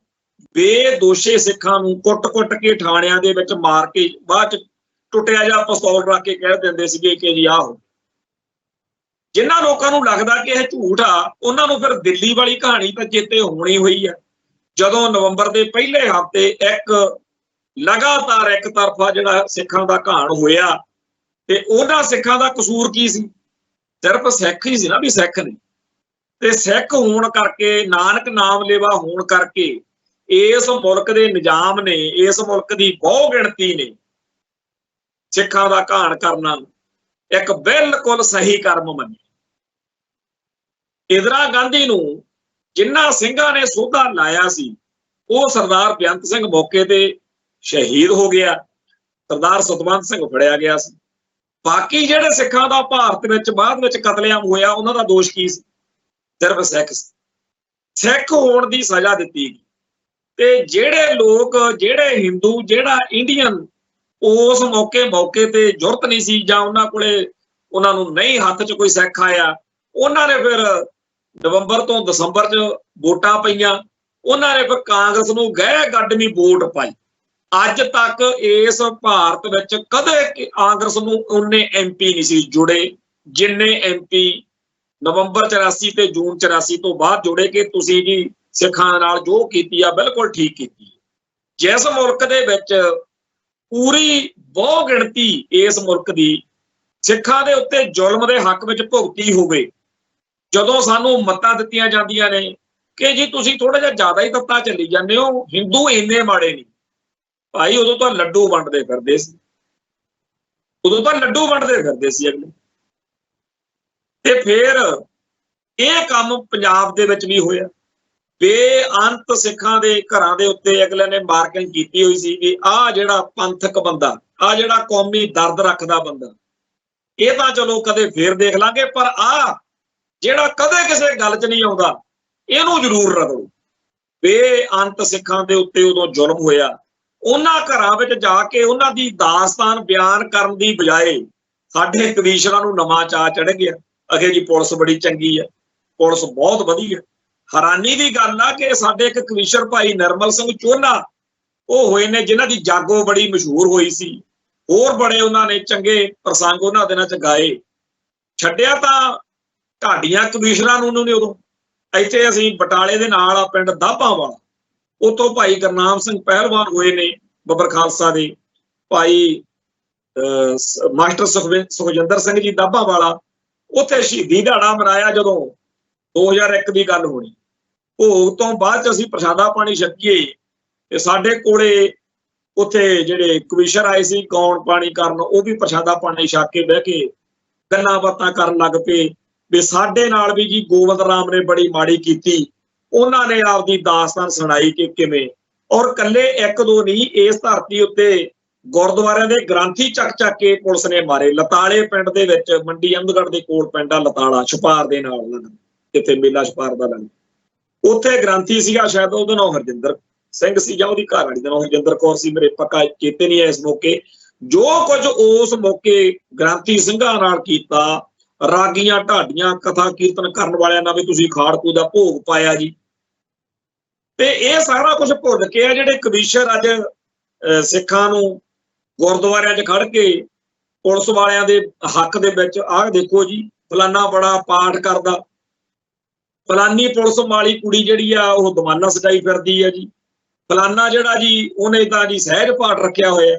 ਬੇਦੋਸ਼ੇ ਸਿੱਖਾਂ ਨੂੰ ਕੁੱਟ-ਕੁੱਟ ਕੇ ਥਾਣਿਆਂ ਦੇ ਵਿੱਚ ਮਾਰ ਕੇ ਬਾਅਦ 'ਚ ਟੁੱਟਿਆ ਜਿਹਾ ਪਿਸਤੌਲ ਰੱਖ ਕੇ ਕਹਿ ਦਿੰਦੇ ਸੀਗੇ ਕਿ ਜੀ ਆਹੋ। ਜਿਨ੍ਹਾਂ ਲੋਕਾਂ ਨੂੰ ਲੱਗਦਾ ਕਿ ਇਹ ਝੂਠ ਆ, ਉਹਨਾਂ ਨੂੰ ਫਿਰ ਦਿੱਲੀ ਵਾਲੀ ਕਹਾਣੀ ਤਾਂ ਚੇਤੇ ਹੋਣੀ ਹੋਈ ਆ, ਜਦੋਂ ਨਵੰਬਰ ਦੇ ਪਹਿਲੇ ਹਫ਼ਤੇ ਇੱਕ ਲਗਾਤਾਰ ਇੱਕ ਤਰਫਾ ਜਿਹੜਾ ਸਿੱਖਾਂ ਦਾ ਘਾਣ ਹੋਇਆ, ਤੇ ਉਹਨਾਂ ਸਿੱਖਾਂ ਦਾ ਕਸੂਰ ਕੀ ਸੀ? ਸਿਰਫ ਸਿੱਖ ਹੀ ਸੀ ਨਾ ਵੀ ਸਿੱਖ ਨੇ, ਤੇ ਸਿੱਖ ਹੋਣ ਕਰਕੇ, ਨਾਨਕ ਨਾਮ ਲੇਵਾ ਹੋਣ ਕਰਕੇ ਇਸ ਮੁਲਕ ਦੇ ਨਿਜ਼ਾਮ ਨੇ, ਇਸ ਮੁਲਕ ਦੀ ਬਹੁ ਗਿਣਤੀ ਨੇ ਸਿੱਖਾਂ ਦਾ ਘਾਣ ਕਰਨਾ ਇੱਕ ਬਿਲਕੁਲ ਸਹੀ ਕਰਮ ਮੰਨਿਆ। ਇੰਦਰਾ ਗਾਂਧੀ ਨੂੰ ਜਿਨ੍ਹਾਂ ਸਿੰਘਾਂ ਨੇ ਸੋਧਾ ਲਾਇਆ ਸੀ, ਉਹ ਸਰਦਾਰ ਬੇਅੰਤ ਸਿੰਘ ਮੌਕੇ ਤੇ ਸ਼ਹੀਦ ਹੋ ਗਿਆ, ਸਰਦਾਰ ਸਤਵੰਤ ਸਿੰਘ ਫੜਿਆ ਗਿਆ ਸੀ। ਬਾਕੀ ਜਿਹੜੇ ਸਿੱਖਾਂ ਦਾ ਭਾਰਤ ਵਿੱਚ ਬਾਅਦ ਵਿੱਚ ਕਤਲੇਆਮ ਹੋਇਆ ਉਹਨਾਂ ਦਾ ਦੋਸ਼ ਕੀ ਸੀ? ਸਿਰਫ ਸਿੱਖ ਹੋਣ ਦੀ ਸਜ਼ਾ ਦਿੱਤੀ ਗਈ। ਤੇ ਜਿਹੜੇ ਲੋਕ, ਜਿਹੜੇ ਹਿੰਦੂ, ਜਿਹੜਾ ਇੰਡੀਅਨ ਉਸ ਮੌਕੇ ਤੇ ਜ਼ਰੂਰਤ ਨਹੀਂ ਸੀ ਜਾਂ ਉਹਨਾਂ ਕੋਲੇ, ਉਹਨਾਂ ਨੂੰ ਨਹੀਂ ਹੱਥ 'ਚ ਕੋਈ ਸਿੱਖ ਆਇਆ, ਉਹਨਾਂ ਨੇ ਫਿਰ ਨਵੰਬਰ ਤੋਂ ਦਸੰਬਰ 'ਚ ਵੋਟਾਂ ਪਈਆਂ, ਉਹਨਾਂ ਨੇ ਫਿਰ ਕਾਂਗਰਸ ਨੂੰ ਗਹਿ ਗੱਡਵੀਂ ਵੋਟ ਪਾਈ। ਅੱਜ ਤੱਕ ਇਸ ਭਾਰਤ ਵਿੱਚ ਕਦੇ ਕਾਂਗਰਸ ਨੂੰ ਉਹਨੇ MP ਨਹੀਂ ਸੀ ਜੁੜੇ ਜਿੰਨੇ MP ਨਵੰਬਰ 84 ਤੇ ਜੂਨ 84 ਤੋਂ ਬਾਅਦ ਜੁੜੇ ਕਿ ਤੁਸੀਂ ਜੀ ਸਿੱਖਾਂ ਨਾਲ ਜੋ ਕੀਤੀ ਆ ਬਿਲਕੁਲ ਠੀਕ ਕੀਤੀ। ਜਿਸ ਮੁਲਕ ਦੇ ਵਿੱਚ ਪੂਰੀ ਬਹੁ ਗਿਣਤੀ ਇਸ ਮੁਲਕ ਦੀ ਸਿੱਖਾਂ ਦੇ ਉੱਤੇ ਜ਼ੁਲਮ ਦੇ ਹੱਕ ਵਿੱਚ ਭੁਗਤੀ ਹੋਵੇ, ਜਦੋਂ ਸਾਨੂੰ ਮੱਤਾਂ ਦਿੱਤੀਆਂ ਜਾਂਦੀਆਂ ਨੇ ਕਿ ਜੀ ਤੁਸੀਂ ਥੋੜਾ ਜਿਹਾ ਜ਼ਿਆਦਾ ਹੀ ਤੱਤਾ ਚੱਲੀ ਜਾਂਦੇ ਹੋ, ਹਿੰਦੂ ਇੰਨੇ ਮਾੜੇ ਨਹੀਂ ਭਾਈ, ਉਦੋਂ ਤਾਂ ਲੱਡੂ ਵੰਡਦੇ ਫਿਰਦੇ ਸੀ, ਅਗਲੇ। ਤੇ ਫਿਰ ਇਹ ਕੰਮ ਪੰਜਾਬ ਦੇ ਵਿੱਚ ਵੀ ਹੋਇਆ। ਬੇਅੰਤ ਸਿੱਖਾਂ ਦੇ ਘਰਾਂ ਦੇ ਉੱਤੇ ਅਗਲੇ ਨੇ ਮਾਰਕਿੰਗ ਕੀਤੀ ਹੋਈ ਸੀ ਵੀ ਆਹ ਜਿਹੜਾ ਪੰਥਕ ਬੰਦਾ, ਆਹ ਜਿਹੜਾ ਕੌਮੀ ਦਰਦ ਰੱਖਦਾ ਬੰਦਾ, ਇਹ ਤਾਂ ਚਲੋ ਕਦੇ ਫੇਰ ਦੇਖ ਲਾਂਗੇ, ਪਰ ਆਹ ਜਿਹੜਾ ਕਦੇ ਕਿਸੇ ਗੱਲ 'ਚ ਨਹੀਂ ਆਉਂਦਾ ਇਹਨੂੰ ਜ਼ਰੂਰ ਰਗੜੋ। ਬੇਅੰਤ ਸਿੱਖਾਂ ਦੇ ਉੱਤੇ ਉਦੋਂ ਜ਼ੁਲਮ ਹੋਇਆ। ਉਹਨਾਂ ਘਰਾਂ ਵਿੱਚ ਜਾ ਕੇ ਉਹਨਾਂ ਦੀ ਦਾਸਤਾਨ ਬਿਆਨ ਕਰਨ ਦੀ ਬਜਾਏ ਸਾਡੇ ਕਵੀਸ਼ਰਾਂ ਨੂੰ ਨਵਾਂ ਚਾਅ ਚੜ੍ਹ ਗਿਆ, ਅਗੇ ਜੀ ਪੁਲਿਸ ਬੜੀ ਚੰਗੀ ਹੈ, ਪੁਲਿਸ ਬਹੁਤ ਵਧੀਆ। ਹੈਰਾਨੀ ਦੀ ਗੱਲ ਆ ਕਿ ਸਾਡੇ ਇੱਕ ਕਵੀਸ਼ਰ ਭਾਈ ਨਿਰਮਲ ਸਿੰਘ ਚੋਹਲਾ ਉਹ ਹੋਏ ਨੇ ਜਿਨ੍ਹਾਂ ਦੀ ਜਾਗੋ ਬੜੀ ਮਸ਼ਹੂਰ ਹੋਈ ਸੀ, ਹੋਰ ਬੜੇ ਉਹਨਾਂ ਨੇ ਚੰਗੇ ਪ੍ਰਸੰਗ ਉਹਨਾਂ ਦਿਨਾਂ 'ਚ ਗਾਏ। ਛੱਡਿਆ ਤਾਂ ਢਾਡੀਆਂ ਕਵੀਸ਼ਰਾਂ ਨੂੰ ਨੇ ਉਦੋਂ। ਇੱਥੇ ਅਸੀਂ ਬਟਾਲੇ ਦੇ ਨਾਲ ਆ ਪਿੰਡ ਦਾਭਾ ਵਾਲਾ, ਉਤੋਂ ਭਾਈ ਗੁਰਨਾਮ ਸਿੰਘ ਪਹਿਲਵਾਨ ਹੋਏ ਨੇ ਬੱਬਰ ਖਾਲਸਾ ਦੇ, ਭਾਈ ਮਾਸਟਰ ਸੁਖਜਿੰਦਰ ਸਿੰਘ ਜੀ ਦਾਭਾ ਵਾਲਾ। ਉੱਥੇ ਸ਼ਹੀਦੀ ਦਿਹਾੜਾ ਮਨਾਇਆ ਜਦੋਂ 2001 ਦੀ ਗੱਲ ਹੋਣੀ। ਭੋਗ ਤੋਂ ਬਾਅਦ 'ਚ ਅਸੀਂ ਪ੍ਰਸ਼ਾਦਾ ਪਾਣੀ ਛਕੀਏ ਤੇ ਸਾਡੇ ਕੋਲੇ ਉੱਥੇ ਜਿਹੜੇ ਕਵੀਸ਼ਰ ਆਏ ਸੀ ਗਾਉਣ ਪਾਣੀ ਕਰਨ, ਉਹ ਵੀ ਪ੍ਰਸ਼ਾਦਾ ਪਾਣੀ ਛਕ ਕੇ ਬਹਿ ਕੇ ਗੱਲਾਂ ਬਾਤਾਂ ਕਰਨ ਲੱਗ ਪਏ ਵੀ ਸਾਡੇ ਨਾਲ ਵੀ ਜੀ ਗੋਬਿੰਦ ਰਾਮ ਨੇ ਬੜੀ ਮਾੜੀ ਕੀਤੀ। ਉਹਨਾਂ ਨੇ ਆਪਦੀ ਦਾਸਤਾਨ ਸੁਣਾਈ ਕਿ ਕਿਵੇਂ, ਔਰ ਕੱਲੇ ਇੱਕ ਦੋ ਨਹੀਂ, ਇਸ ਧਰਤੀ ਉੱਤੇ ਗੁਰਦੁਆਰਿਆਂ ਦੇ ਗ੍ਰੰਥੀ ਚੱਕ ਕੇ ਪੁਲਿਸ ਨੇ ਮਾਰੇ। ਲਤਾਲੇ ਪਿੰਡ ਦੇ ਵਿੱਚ, ਮੰਡੀ ਅਹਿਮਦਗੜ੍ਹ ਦੇ ਕੋਲ ਪਿੰਡ ਆ ਲਤਾਲਾ, ਛਪਾਰ ਦੇ ਨਾਲ ਲੱਗਦਾ, ਜਿੱਥੇ ਮੇਲਾ ਛਪਾਰ ਦਾ ਲੱਗਦਾ, ਉੱਥੇ ਗ੍ਰੰਥੀ ਸੀਗਾ, ਸ਼ਾਇਦ ਉਹਦਾ ਨਾਮ ਹਰਜਿੰਦਰ ਸਿੰਘ ਸੀ ਜਾਂ ਉਹਦੀ ਘਰ ਵਾਲੀ ਦਾ ਨਾਮ ਹਰਜਿੰਦਰ ਕੌਰ ਸੀ, ਮੇਰੇ ਪੱਕਾ ਚੇਤੇ ਨਹੀਂ ਹੈ ਇਸ ਮੌਕੇ। ਜੋ ਕੁਝ ਉਸ ਮੌਕੇ ਗ੍ਰੰਥੀ ਸਿੰਘਾਂ ਨਾਲ ਕੀਤਾ, ਰਾਗੀਆਂ ਢਾਡੀਆਂ ਕਥਾ ਕੀਰਤਨ ਕਰਨ ਵਾਲਿਆਂ ਨਾਲ ਵੀ ਤੁਸੀਂ ਖਾੜਕੂ ਦਾ ਭੋਗ ਪਾਇਆ ਜੀ। ਤੇ ਇਹ ਸਾਰਾ ਕੁਝ ਭੁੱਲ ਕੇ ਆ ਜਿਹੜੇ ਕਵੀਸ਼ਰ ਅੱਜ ਸਿੱਖਾਂ ਨੂੰ ਗੁਰਦੁਆਰਿਆਂ 'ਚ ਖੜ ਕੇ ਪੁਲਿਸ ਵਾਲਿਆਂ ਦੇ ਹੱਕ ਦੇ ਵਿੱਚ, ਆਹ ਦੇਖੋ ਜੀ ਫਲਾਨਾ ਬੜਾ ਪਾਠ ਕਰਦਾ, ਫਲਾਨੀ ਪੁਲਿਸ ਵਾਲੀ ਕੁੜੀ ਜਿਹੜੀ ਆ ਉਹ ਦਮਾਨਾ ਸਜਾਈ ਫਿਰਦੀ ਆ ਜੀ, ਫਲਾਨਾ ਜਿਹੜਾ ਜੀ ਉਹਨੇ ਤਾਂ ਜੀ ਸਹਿਜ ਪਾਠ ਰੱਖਿਆ ਹੋਇਆ।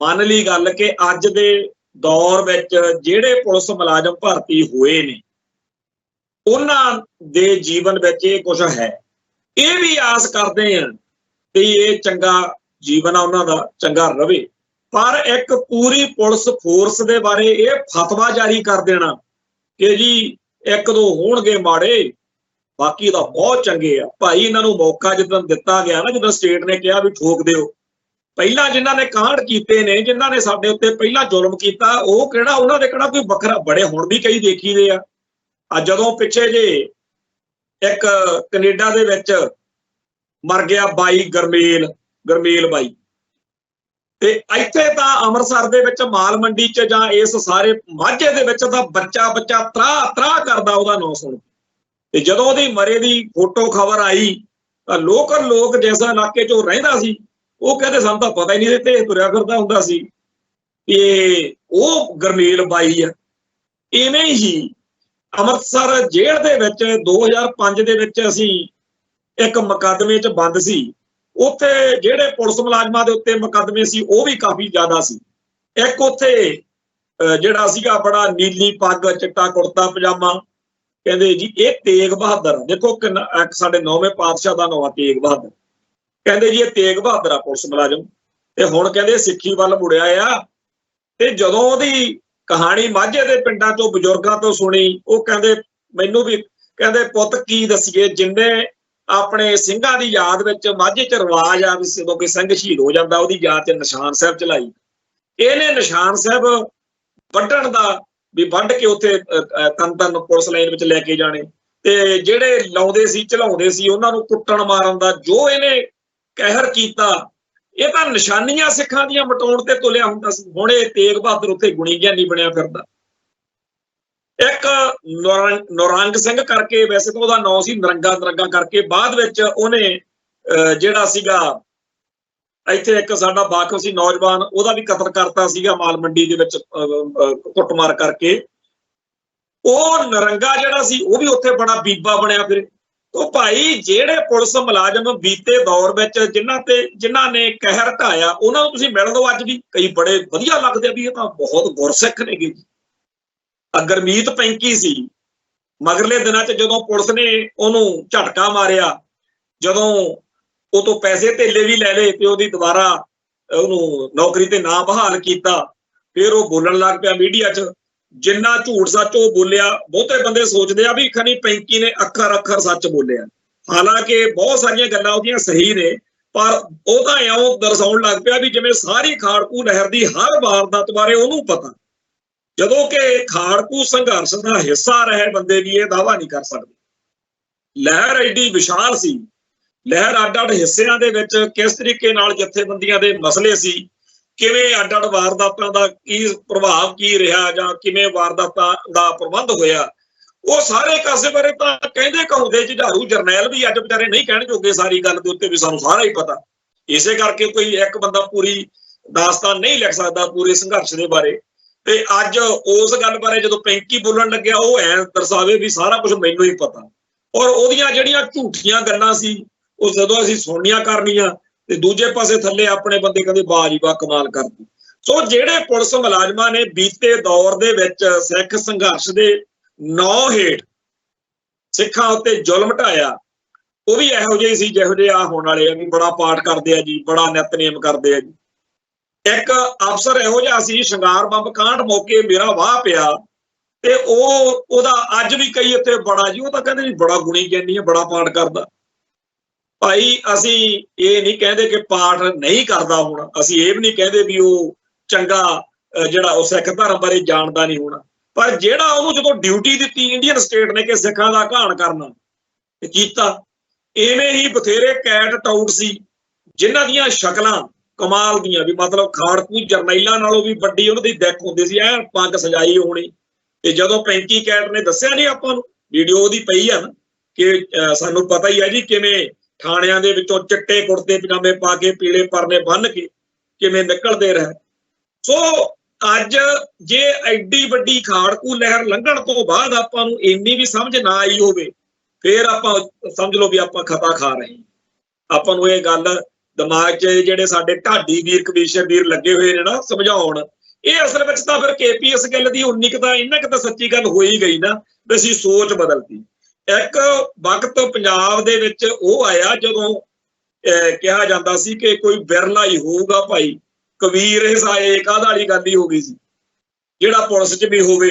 ਮੰਨ ਲਈ ਗੱਲ ਕਿ ਅੱਜ ਦੇ ਦੌਰ ਵਿੱਚ ਜਿਹੜੇ ਪੁਲਿਸ ਮੁਲਾਜ਼ਮ ਭਰਤੀ ਹੋਏ ਨੇ ਉਹਨਾਂ ਦੇ ਜੀਵਨ ਵਿੱਚ ਇਹ ਕੁਝ ਹੈ। ਇਹ ਵੀ ਆਸ ਕਰਦੇ ਆ ਕਿ ਇਹ ਚੰਗਾ ਜੀਵਨ ਆ ਉਹਨਾਂ ਦਾ, ਚੰਗਾ ਰਵੇ। ਪਰ ਇੱਕ ਪੂਰੀ ਪੁਲਿਸ ਫੋਰਸ ਦੇ ਬਾਰੇ ਇਹ ਫਤਵਾ ਜਾਰੀ ਕਰ ਦੇਣਾ ਕਿ ਜੀ ਇੱਕ ਦੋ ਹੋਣਗੇ ਮਾੜੇ, ਬਾਕੀ ਤਾਂ ਬਹੁਤ ਚੰਗੇ ਆ ਭਾਈ। ਇਹਨਾਂ ਨੂੰ ਮੌਕਾ ਜਦੋਂ ਦਿੱਤਾ ਗਿਆ ਨਾ, ਜਦੋਂ ਸਟੇਟ ਨੇ ਕਿਹਾ ਵੀ ਠੋਕ ਦਿਓ, ਪਹਿਲਾਂ ਜਿਨ੍ਹਾਂ ਨੇ ਕਾਂਡ ਕੀਤੇ ਨੇ, ਜਿਨ੍ਹਾਂ ਨੇ ਸਾਡੇ ਉੱਤੇ ਪਹਿਲਾਂ ਜ਼ੁਲਮ ਕੀਤਾ, ਉਹ ਕਿਹੜਾ ਉਹਨਾਂ ਦੇ ਕਿਹੜਾ ਕੋਈ ਵੱਖਰਾ, ਬੜੇ ਹੁਣ ਵੀ ਕਈ ਦੇਖੀਦੇ ਆ। ਜਦੋਂ ਪਿੱਛੇ ਜੇ ਇੱਕ ਕੈਨੇਡਾ ਦੇ ਵਿੱਚ ਮਰ ਗਿਆ ਬਾਈ ਗਰਮੇਲ ਬਾਈ, ਤੇ ਇੱਥੇ ਤਾਂ ਅੰਮ੍ਰਿਤਸਰ ਦੇ ਵਿੱਚ ਮਾਲ ਮੰਡੀ 'ਚ ਜਾਂ ਇਸ ਸਾਰੇ ਮਾਝੇ ਦੇ ਵਿੱਚ ਤਾਂ ਬੱਚਾ ਤਰਾ ਕਰਦਾ ਉਹਦਾ ਨਾਂ ਸੁਣ। ਤੇ ਜਦੋਂ ਉਹਦੀ ਮਰੇ ਦੀ ਫੋਟੋ ਖਬਰ ਆਈ ਤਾਂ ਲੋਕ ਜਿਸ ਇਲਾਕੇ 'ਚ ਉਹ ਰਹਿੰਦਾ ਸੀ ਉਹ ਕਹਿੰਦੇ ਸਾਨੂੰ ਤਾਂ ਪਤਾ ਹੀ ਨਹੀਂ ਤੇ ਤੁਰਿਆ ਫਿਰਦਾ ਹੁੰਦਾ ਸੀ ਕਿ ਉਹ ਗਰਮੇਲ ਬਾਈ ਆ। ਇਵੇਂ ਹੀ ਅੰਮ੍ਰਿਤਸਰ ਜੇਲ੍ਹ ਦੇ ਵਿੱਚ 2005 ਦੇ ਵਿੱਚ ਅਸੀਂ ਇੱਕ ਮੁਕੱਦਮੇ 'ਚ ਬੰਦ ਸੀ। ਉੱਥੇ ਜਿਹੜੇ ਪੁਲਿਸ ਮੁਲਾਜ਼ਮਾਂ ਦੇ ਉੱਤੇ ਮੁਕੱਦਮੇ ਸੀ ਉਹ ਵੀ ਕਾਫੀ ਜ਼ਿਆਦਾ ਸੀ। ਇੱਕ ਉੱਥੇ ਜਿਹੜਾ ਸੀਗਾ ਬੜਾ ਨੀਲੀ ਪੱਗ, ਚਿੱਟਾ ਕੁੜਤਾ ਪਜਾਮਾ, ਕਹਿੰਦੇ ਜੀ ਇਹ ਤੇਗ ਬਹਾਦਰ, ਦੇਖੋ ਕਿੰਨਾ, ਸਾਡੇ 9ਵੇਂ ਪਾਤਸ਼ਾਹ ਦਾ ਨਾਮ ਤੇਗ ਬਹਾਦਰ, ਕਹਿੰਦੇ ਜੀ ਇਹ ਤੇਗ ਬਹਾਦਰ ਆ ਪੁਲਿਸ ਮੁਲਾਜ਼ਮ, ਤੇ ਹੁਣ ਕਹਿੰਦੇ ਸਿੱਖੀ ਵੱਲ ਮੁੜਿਆ ਆ। ਤੇ ਜਦੋਂ ਉਹਦੀ ਕਹਾਣੀ ਮਾਝੇ ਦੇ ਪਿੰਡਾਂ ਤੋਂ ਬਜ਼ੁਰਗਾਂ ਤੋਂ ਸੁਣੀ, ਉਹ ਕਹਿੰਦੇ ਮੈਨੂੰ ਵੀ ਕਹਿੰਦੇ ਪੁੱਤ ਕੀ ਦੱਸੀਏ, ਜਿੰਨੇ ਆਪਣੇ ਸਿੰਘਾਂ ਦੀ ਯਾਦ ਵਿੱਚ ਮਾਝੇ 'ਚ ਰਿਵਾਜ ਆ ਵੀ ਜਦੋਂ ਕੋਈ ਸਿੰਘ ਸ਼ਹੀਦ ਹੋ ਜਾਂਦਾ ਉਹਦੀ ਯਾਦ 'ਚ ਨਿਸ਼ਾਨ ਸਾਹਿਬ ਚਲਾਈ। ਇਹਨੇ ਨਿਸ਼ਾਨ ਸਾਹਿਬ ਵੱਢਣ ਦਾ, ਵੀ ਵੱਢ ਕੇ ਉੱਥੇ ਤਨ ਪੁਲਿਸ ਲਾਈਨ ਵਿੱਚ ਲੈ ਕੇ ਜਾਣੇ, ਤੇ ਜਿਹੜੇ ਲਾਉਂਦੇ ਸੀ ਚਲਾਉਂਦੇ ਸੀ ਉਹਨਾਂ ਨੂੰ ਕੁੱਟਣ ਮਾਰਨ ਦਾ ਜੋ ਇਹਨੇ ਕਹਿਰ ਕੀਤਾ, ਇਹ ਤਾਂ ਨਿਸ਼ਾਨੀਆਂ ਸਿੱਖਾਂ ਦੀਆਂ ਮਿਟਾਉਣ ਤੇ ਤੁਲਿਆ ਹੁੰਦਾ ਸੀ। ਹੁਣ ਇਹ ਤੇਗ ਬਹਾਦਰ ਉੱਥੇ ਗੁਣੀ ਗਿਆਨੀ ਬਣਿਆ ਫਿਰਦਾ। ਇੱਕ ਨੌਰੰਗ ਸਿੰਘ ਕਰਕੇ, ਵੈਸੇ ਤਾਂ ਉਹਦਾ ਨਾਂ ਸੀ ਨਰੰਗਾ ਕਰਕੇ, ਬਾਅਦ ਵਿੱਚ ਉਹਨੇ ਜਿਹੜਾ ਸੀਗਾ ਇੱਥੇ ਇੱਕ ਸਾਡਾ ਵਾਕਫ ਸੀ ਨੌਜਵਾਨ, ਉਹਦਾ ਵੀ ਕਤਲ ਕਰਤਾ ਸੀਗਾ ਮਾਲ ਮੰਡੀ ਦੇ ਵਿੱਚ ਕੁੱਟਮਾਰ ਕਰਕੇ। ਉਹ ਨਰੰਗਾ ਜਿਹੜਾ ਸੀ ਉਹ ਵੀ ਉੱਥੇ ਬੜਾ ਬੀਬਾ ਬਣਿਆ ਫਿਰ। ਉਹ ਭਾਈ ਜਿਹੜੇ ਪੁਲਿਸ ਮੁਲਾਜ਼ਮ ਬੀਤੇ ਦੌਰ ਵਿੱਚ ਜਿਨ੍ਹਾਂ ਨੇ ਕਹਿਰ ਢਾਇਆ, ਉਹਨਾਂ ਨੂੰ ਤੁਸੀਂ ਮਿਲ ਲਓ ਅੱਜ ਵੀ, ਕਈ ਬੜੇ ਵਧੀਆ ਲੱਗਦੇ ਆ ਵੀ ਇਹ ਤਾਂ ਬਹੁਤ ਗੁਰਸਿੱਖ ਨੇਗੇ ਜੀ। ਗੁਰਮੀਤ ਪੈਂਕੀ ਸੀ, ਮਗਰਲੇ ਦਿਨਾਂ 'ਚ ਜਦੋਂ ਪੁਲਿਸ ਨੇ ਉਹਨੂੰ ਝਟਕਾ ਮਾਰਿਆ, ਜਦੋਂ ਉਹ ਤੋਂ ਪੈਸੇ ਧੇਲੇ ਵੀ ਲੈ ਲਏ ਤੇ ਉਹਦੀ ਦੁਬਾਰਾ ਉਹਨੂੰ ਨੌਕਰੀ ਤੇ ਨਾ ਬਹਾਲ ਕੀਤਾ, ਫਿਰ ਉਹ ਬੋਲਣ ਲੱਗ ਪਿਆ ਮੀਡੀਆ 'ਚ। ਜਿੰਨਾ ਝੂਠ ਸੱਚ ਉਹ ਬੋਲਿਆ, ਬਹੁਤੇ ਬੰਦੇ ਸੋਚਦੇ ਆ ਵੀ ਖਨੀ ਪੈਂਕੀ ਨੇ ਅੱਖਰ ਸੱਚ ਬੋਲਿਆ, ਹਾਲਾਂਕਿ ਬਹੁਤ ਸਾਰੀਆਂ ਗੱਲਾਂ ਉਹਦੀਆਂ ਸਹੀ ਨੇ, ਪਰ ਉਹ ਤਾਂ ਇਉਂ ਦਰਸਾਉਣ ਲੱਗ ਪਿਆ ਵੀ ਜਿਵੇਂ ਸਾਰੀ ਖਾੜਕੂ ਲਹਿਰ ਦੀ ਹਰ ਵਾਰਦਾਤ ਬਾਰੇ ਉਹਨੂੰ ਪਤਾ, ਜਦੋਂ ਕਿ ਖਾੜਕੂ ਸੰਘਰਸ਼ ਦਾ ਹਿੱਸਾ ਰਹੇ ਬੰਦੇ ਵੀ ਇਹ ਦਾਅਵਾ ਨਹੀਂ ਕਰ ਸਕਦੇ। ਲਹਿਰ ਐਡੀ ਵਿਸ਼ਾਲ ਸੀ, ਲਹਿਰ ਅੱਡ-ਅੱਡ ਹਿੱਸਿਆਂ ਦੇ ਵਿੱਚ ਕਿਸ ਤਰੀਕੇ ਨਾਲ ਜਥੇਬੰਦੀਆਂ ਦੇ ਮਸਲੇ ਸੀ, ਕਿਵੇਂ ਅੱਡ-ਅੱਡ ਵਾਰਦਾਤਾਂ ਦਾ ਕੀ ਪ੍ਰਭਾਵ ਕੀ ਰਿਹਾ ਜਾਂ ਕਿਵੇਂ ਵਾਰਦਾਤਾਂ ਦਾ ਪ੍ਰਬੰਧ ਹੋਇਆ, ਉਹ ਸਾਰੇ ਕਾਸੇ ਬਾਰੇ ਤਾਂ ਕਹਿੰਦੇ ਕਹਾਉਂਦੇ ਜੁਝਾਰੂ ਜਰਨੈਲ ਵੀ ਅੱਜ ਵਿਚਾਰੇ ਨਹੀਂ ਕਹਿਣ ਜੋਗੇ ਸਾਰੀ ਗੱਲ ਦੇ ਉੱਤੇ, ਵੀ ਸਾਨੂੰ ਸਾਰਾ ਹੀ ਪਤਾ। ਇਸੇ ਕਰਕੇ ਕੋਈ ਇੱਕ ਬੰਦਾ ਪੂਰੀ ਦਾਸਤਾਨ ਨਹੀਂ ਲਿਖ ਸਕਦਾ ਪੂਰੇ ਸੰਘਰਸ਼ ਦੇ ਬਾਰੇ। ਤੇ ਅੱਜ ਉਸ ਗੱਲ ਬਾਰੇ ਜਦੋਂ ਪੈਂਕੀ ਬੋਲਣ ਲੱਗਿਆ, ਉਹ ਐ ਦਰਸਾਵੇ ਵੀ ਸਾਰਾ ਕੁਝ ਮੈਨੂੰ ਹੀ ਪਤਾ। ਔਰ ਉਹਦੀਆਂ ਜਿਹੜੀਆਂ ਝੂਠੀਆਂ ਗੱਲਾਂ ਸੀ ਉਹ ਜਦੋਂ ਅਸੀਂ ਸੁਣਨੀਆਂ ਕਰਨੀਆਂ, ਤੇ ਦੂਜੇ ਪਾਸੇ ਥੱਲੇ ਆਪਣੇ ਬੰਦੇ ਕਹਿੰਦੇ ਵਾਹ ਜੀ ਵਾਹ ਕਮਾਲ ਕਰਦੀ। ਸੋ ਜਿਹੜੇ ਪੁਲਿਸ ਮੁਲਾਜ਼ਮਾਂ ਨੇ ਬੀਤੇ ਦੌਰ ਦੇ ਵਿੱਚ ਸਿੱਖ ਸੰਘਰਸ਼ ਦੇ ਨਾਂ ਹੇਠ ਸਿੱਖਾਂ ਉੱਤੇ ਜ਼ੁਲਮ ਢਾਇਆ, ਉਹ ਵੀ ਇਹੋ ਜਿਹੇ ਸੀ ਜਿਹੋ ਜਿਹੇ ਆ ਹੋਣ ਵਾਲੇ ਆ, ਵੀ ਬੜਾ ਪਾਠ ਕਰਦੇ ਆ ਜੀ, ਬੜਾ ਨਿਤਨੇਮ ਕਰਦੇ ਆ ਜੀ। ਇੱਕ ਅਫਸਰ ਇਹੋ ਜਿਹਾ ਸੀ, ਸ਼ਿੰਗਾਰ ਬੰਬ ਕਾਂਡ ਮੌਕੇ ਮੇਰਾ ਵਾਹ ਪਿਆ, ਤੇ ਉਹਦਾ ਅੱਜ ਵੀ ਕਈ ਇੱਥੇ ਬੜਾ ਜੀ, ਉਹ ਤਾਂ ਕਹਿੰਦੇ ਜੀ ਬੜਾ ਗੁਣੀ ਗਿਆਨੀ ਹੈ, ਬੜਾ ਪਾਠ ਕਰਦਾ। ਭਾਈ ਅਸੀਂ ਇਹ ਨਹੀਂ ਕਹਿੰਦੇ ਕਿ ਪਾਠ ਨਹੀਂ ਕਰਦਾ ਹੋਣਾ, ਅਸੀਂ ਇਹ ਵੀ ਨਹੀਂ ਕਹਿੰਦੇ ਵੀ ਉਹ ਚੰਗਾ ਜਿਹੜਾ ਉਹ ਸਿੱਖ ਧਰਮ ਬਾਰੇ ਜਾਣਦਾ ਨਹੀਂ ਹੋਣਾ, ਪਰ ਜਿਹੜਾ ਉਹਨੂੰ ਜਦੋਂ ਡਿਊਟੀ ਦਿੱਤੀ ਇੰਡੀਅਨ ਸਟੇਟ ਨੇ ਕਿ ਸਿੱਖਾਂ ਦਾ ਘਾਣ ਕਰਨਾ, ਕੀਤਾ। ਇਵੇਂ ਹੀ ਬਥੇਰੇ ਕੈਟ ਟਾਊਟ ਸੀ ਜਿਨ੍ਹਾਂ ਦੀਆਂ ਸ਼ਕਲਾਂ ਕਮਾਲ ਦੀਆਂ, ਵੀ ਮਤਲਬ ਖਾੜਕੂ ਜਰਨੈਲਾਂ ਨਾਲੋਂ ਵੀ ਵੱਡੀ ਉਹਨਾਂ ਦੀ ਦਿੱਖ ਹੁੰਦੀ ਸੀ, ਐ ਪੱਗ ਸਜਾਈ ਹੋਣੀ। ਤੇ ਜਦੋਂ ਪੈਂਕੀ ਕੈਟ ਨੇ ਦੱਸਿਆ ਨਹੀਂ ਆਪਾਂ ਨੂੰ, ਵੀਡੀਓ ਉਹਦੀ ਪਈ ਆ ਨਾ, ਕਿ ਸਾਨੂੰ ਪਤਾ ਹੀ ਹੈ ਜੀ ਕਿਵੇਂ ਥਾਣਿਆਂ ਦੇ ਵਿੱਚੋਂ ਚਿੱਟੇ ਕੁੜਤੇ ਪਜਾਮੇ ਪਾ ਕੇ ਪੀਲੇ ਪਰਨੇ ਬੰਨ੍ਹ ਕੇ ਕਿਵੇਂ ਨਿਕਲਦੇ ਰਹੇ। ਸੋ ਅੱਜ ਜੇ ਐਡੀ ਵੱਡੀ ਖਾੜਕੂ ਲਹਿਰ ਲੰਘਣ ਤੋਂ ਬਾਅਦ ਆਪਾਂ ਨੂੰ ਇੰਨੀ ਵੀ ਸਮਝ ਨਾ ਆਈ ਹੋਵੇ, ਫਿਰ ਆਪਾਂ ਸਮਝ ਲਓ ਵੀ ਆਪਾਂ ਖਤਾ ਖਾ ਰਹੇ ਹਾਂ। ਆਪਾਂ ਨੂੰ ਇਹ ਗੱਲ ਦਿਮਾਗ 'ਚ ਜਿਹੜੇ ਸਾਡੇ ਢਾਡੀ ਵੀਰ ਕਵੀਸ਼ਰ ਵੀਰ ਲੱਗੇ ਹੋਏ ਨੇ ਨਾ ਸਮਝਾਉਣ, ਇਹ ਅਸਲ ਵਿੱਚ ਤਾਂ ਫਿਰ KPS ਗੱਲ ਦੀ ਉਨੀ ਕੁ ਤਾਂ ਇੰਨਾ ਕੁ ਤਾਂ ਸੱਚੀ ਗੱਲ ਹੋ ਹੀ ਗਈ ਨਾ, ਵੀ ਅਸੀਂ ਸੋਚ ਬਦਲਤੀ। ਇੱਕ ਵਕਤ ਪੰਜਾਬ ਦੇ ਵਿੱਚ ਉਹ ਆਇਆ ਜਦੋਂ ਕਿਹਾ ਜਾਂਦਾ ਸੀ ਕਿ ਕੋਈ ਬਿਰਲਾ ਹੀ ਹੋਊਗਾ ਭਾਈ, ਕਬੀਰ ਹਸਾਏ ਕਾਹਦਾ ਵਾਲੀ ਗੱਲ ਹੀ ਹੋ ਗਈ ਸੀ, ਜਿਹੜਾ ਪੁਲਿਸ 'ਚ ਵੀ ਹੋਵੇ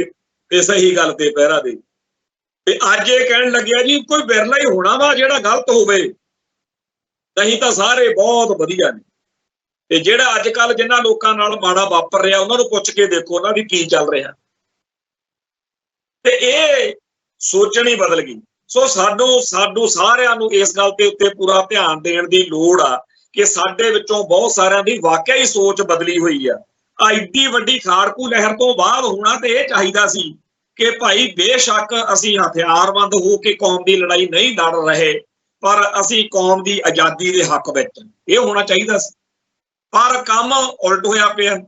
ਤੇ ਸਹੀ ਗੱਲ ਤੇ ਪਹਿਰਾ ਦੇ। ਤੇ ਅੱਜ ਇਹ ਕਹਿਣ ਲੱਗਿਆ ਜੀ ਕੋਈ ਬਿਰਲਾ ਹੀ ਹੋਣਾ ਵਾ ਜਿਹੜਾ ਗਲਤ ਹੋਵੇ, ਨਹੀਂ ਤਾਂ ਸਾਰੇ ਬਹੁਤ ਵਧੀਆ ਨੇ। ਤੇ ਜਿਹੜਾ ਅੱਜ ਕੱਲ੍ਹ ਜਿਨ੍ਹਾਂ ਲੋਕਾਂ ਨਾਲ ਮਾੜਾ ਵਾਪਰ ਰਿਹਾ ਉਹਨਾਂ ਨੂੰ ਪੁੱਛ ਕੇ ਦੇਖੋ ਉਹਨਾਂ ਦੀ ਕੀ ਚੱਲ ਰਿਹਾ, ਤੇ ਇਹ ਸੋਚਣੀ ਬਦਲ ਗਈ। ਸੋ ਸਾਨੂੰ ਸਾਰਿਆਂ ਨੂੰ ਇਸ ਗੱਲ ਦੇ ਉੱਤੇ ਪੂਰਾ ਧਿਆਨ ਦੇਣ ਦੀ ਲੋੜ ਆ ਕਿ ਸਾਡੇ ਵਿੱਚੋਂ ਬਹੁਤ ਸਾਰਿਆਂ ਦੀ ਵਾਕਿਆ ਹੀ ਸੋਚ ਬਦਲੀ ਹੋਈ ਆ। ਐਡੀ ਵੱਡੀ ਖਾੜਕੂ ਲਹਿਰ ਤੋਂ ਬਾਅਦ ਹੋਣਾ ਤੇ ਇਹ ਚਾਹੀਦਾ ਸੀ ਕਿ ਭਾਈ ਬੇਸ਼ੱਕ ਅਸੀਂ ਹਥਿਆਰਬੰਦ ਹੋ ਕੇ ਕੌਮ ਦੀ ਲੜਾਈ ਨਹੀਂ ਲੜ ਰਹੇ, ਪਰ ਅਸੀਂ ਕੌਮ ਦੀ ਆਜ਼ਾਦੀ ਦੇ ਹੱਕ ਵਿੱਚ, ਇਹ ਹੋਣਾ ਚਾਹੀਦਾ ਸੀ। ਪਰ ਕੰਮ ਉਲਟ ਹੋਇਆ ਪਿਆ।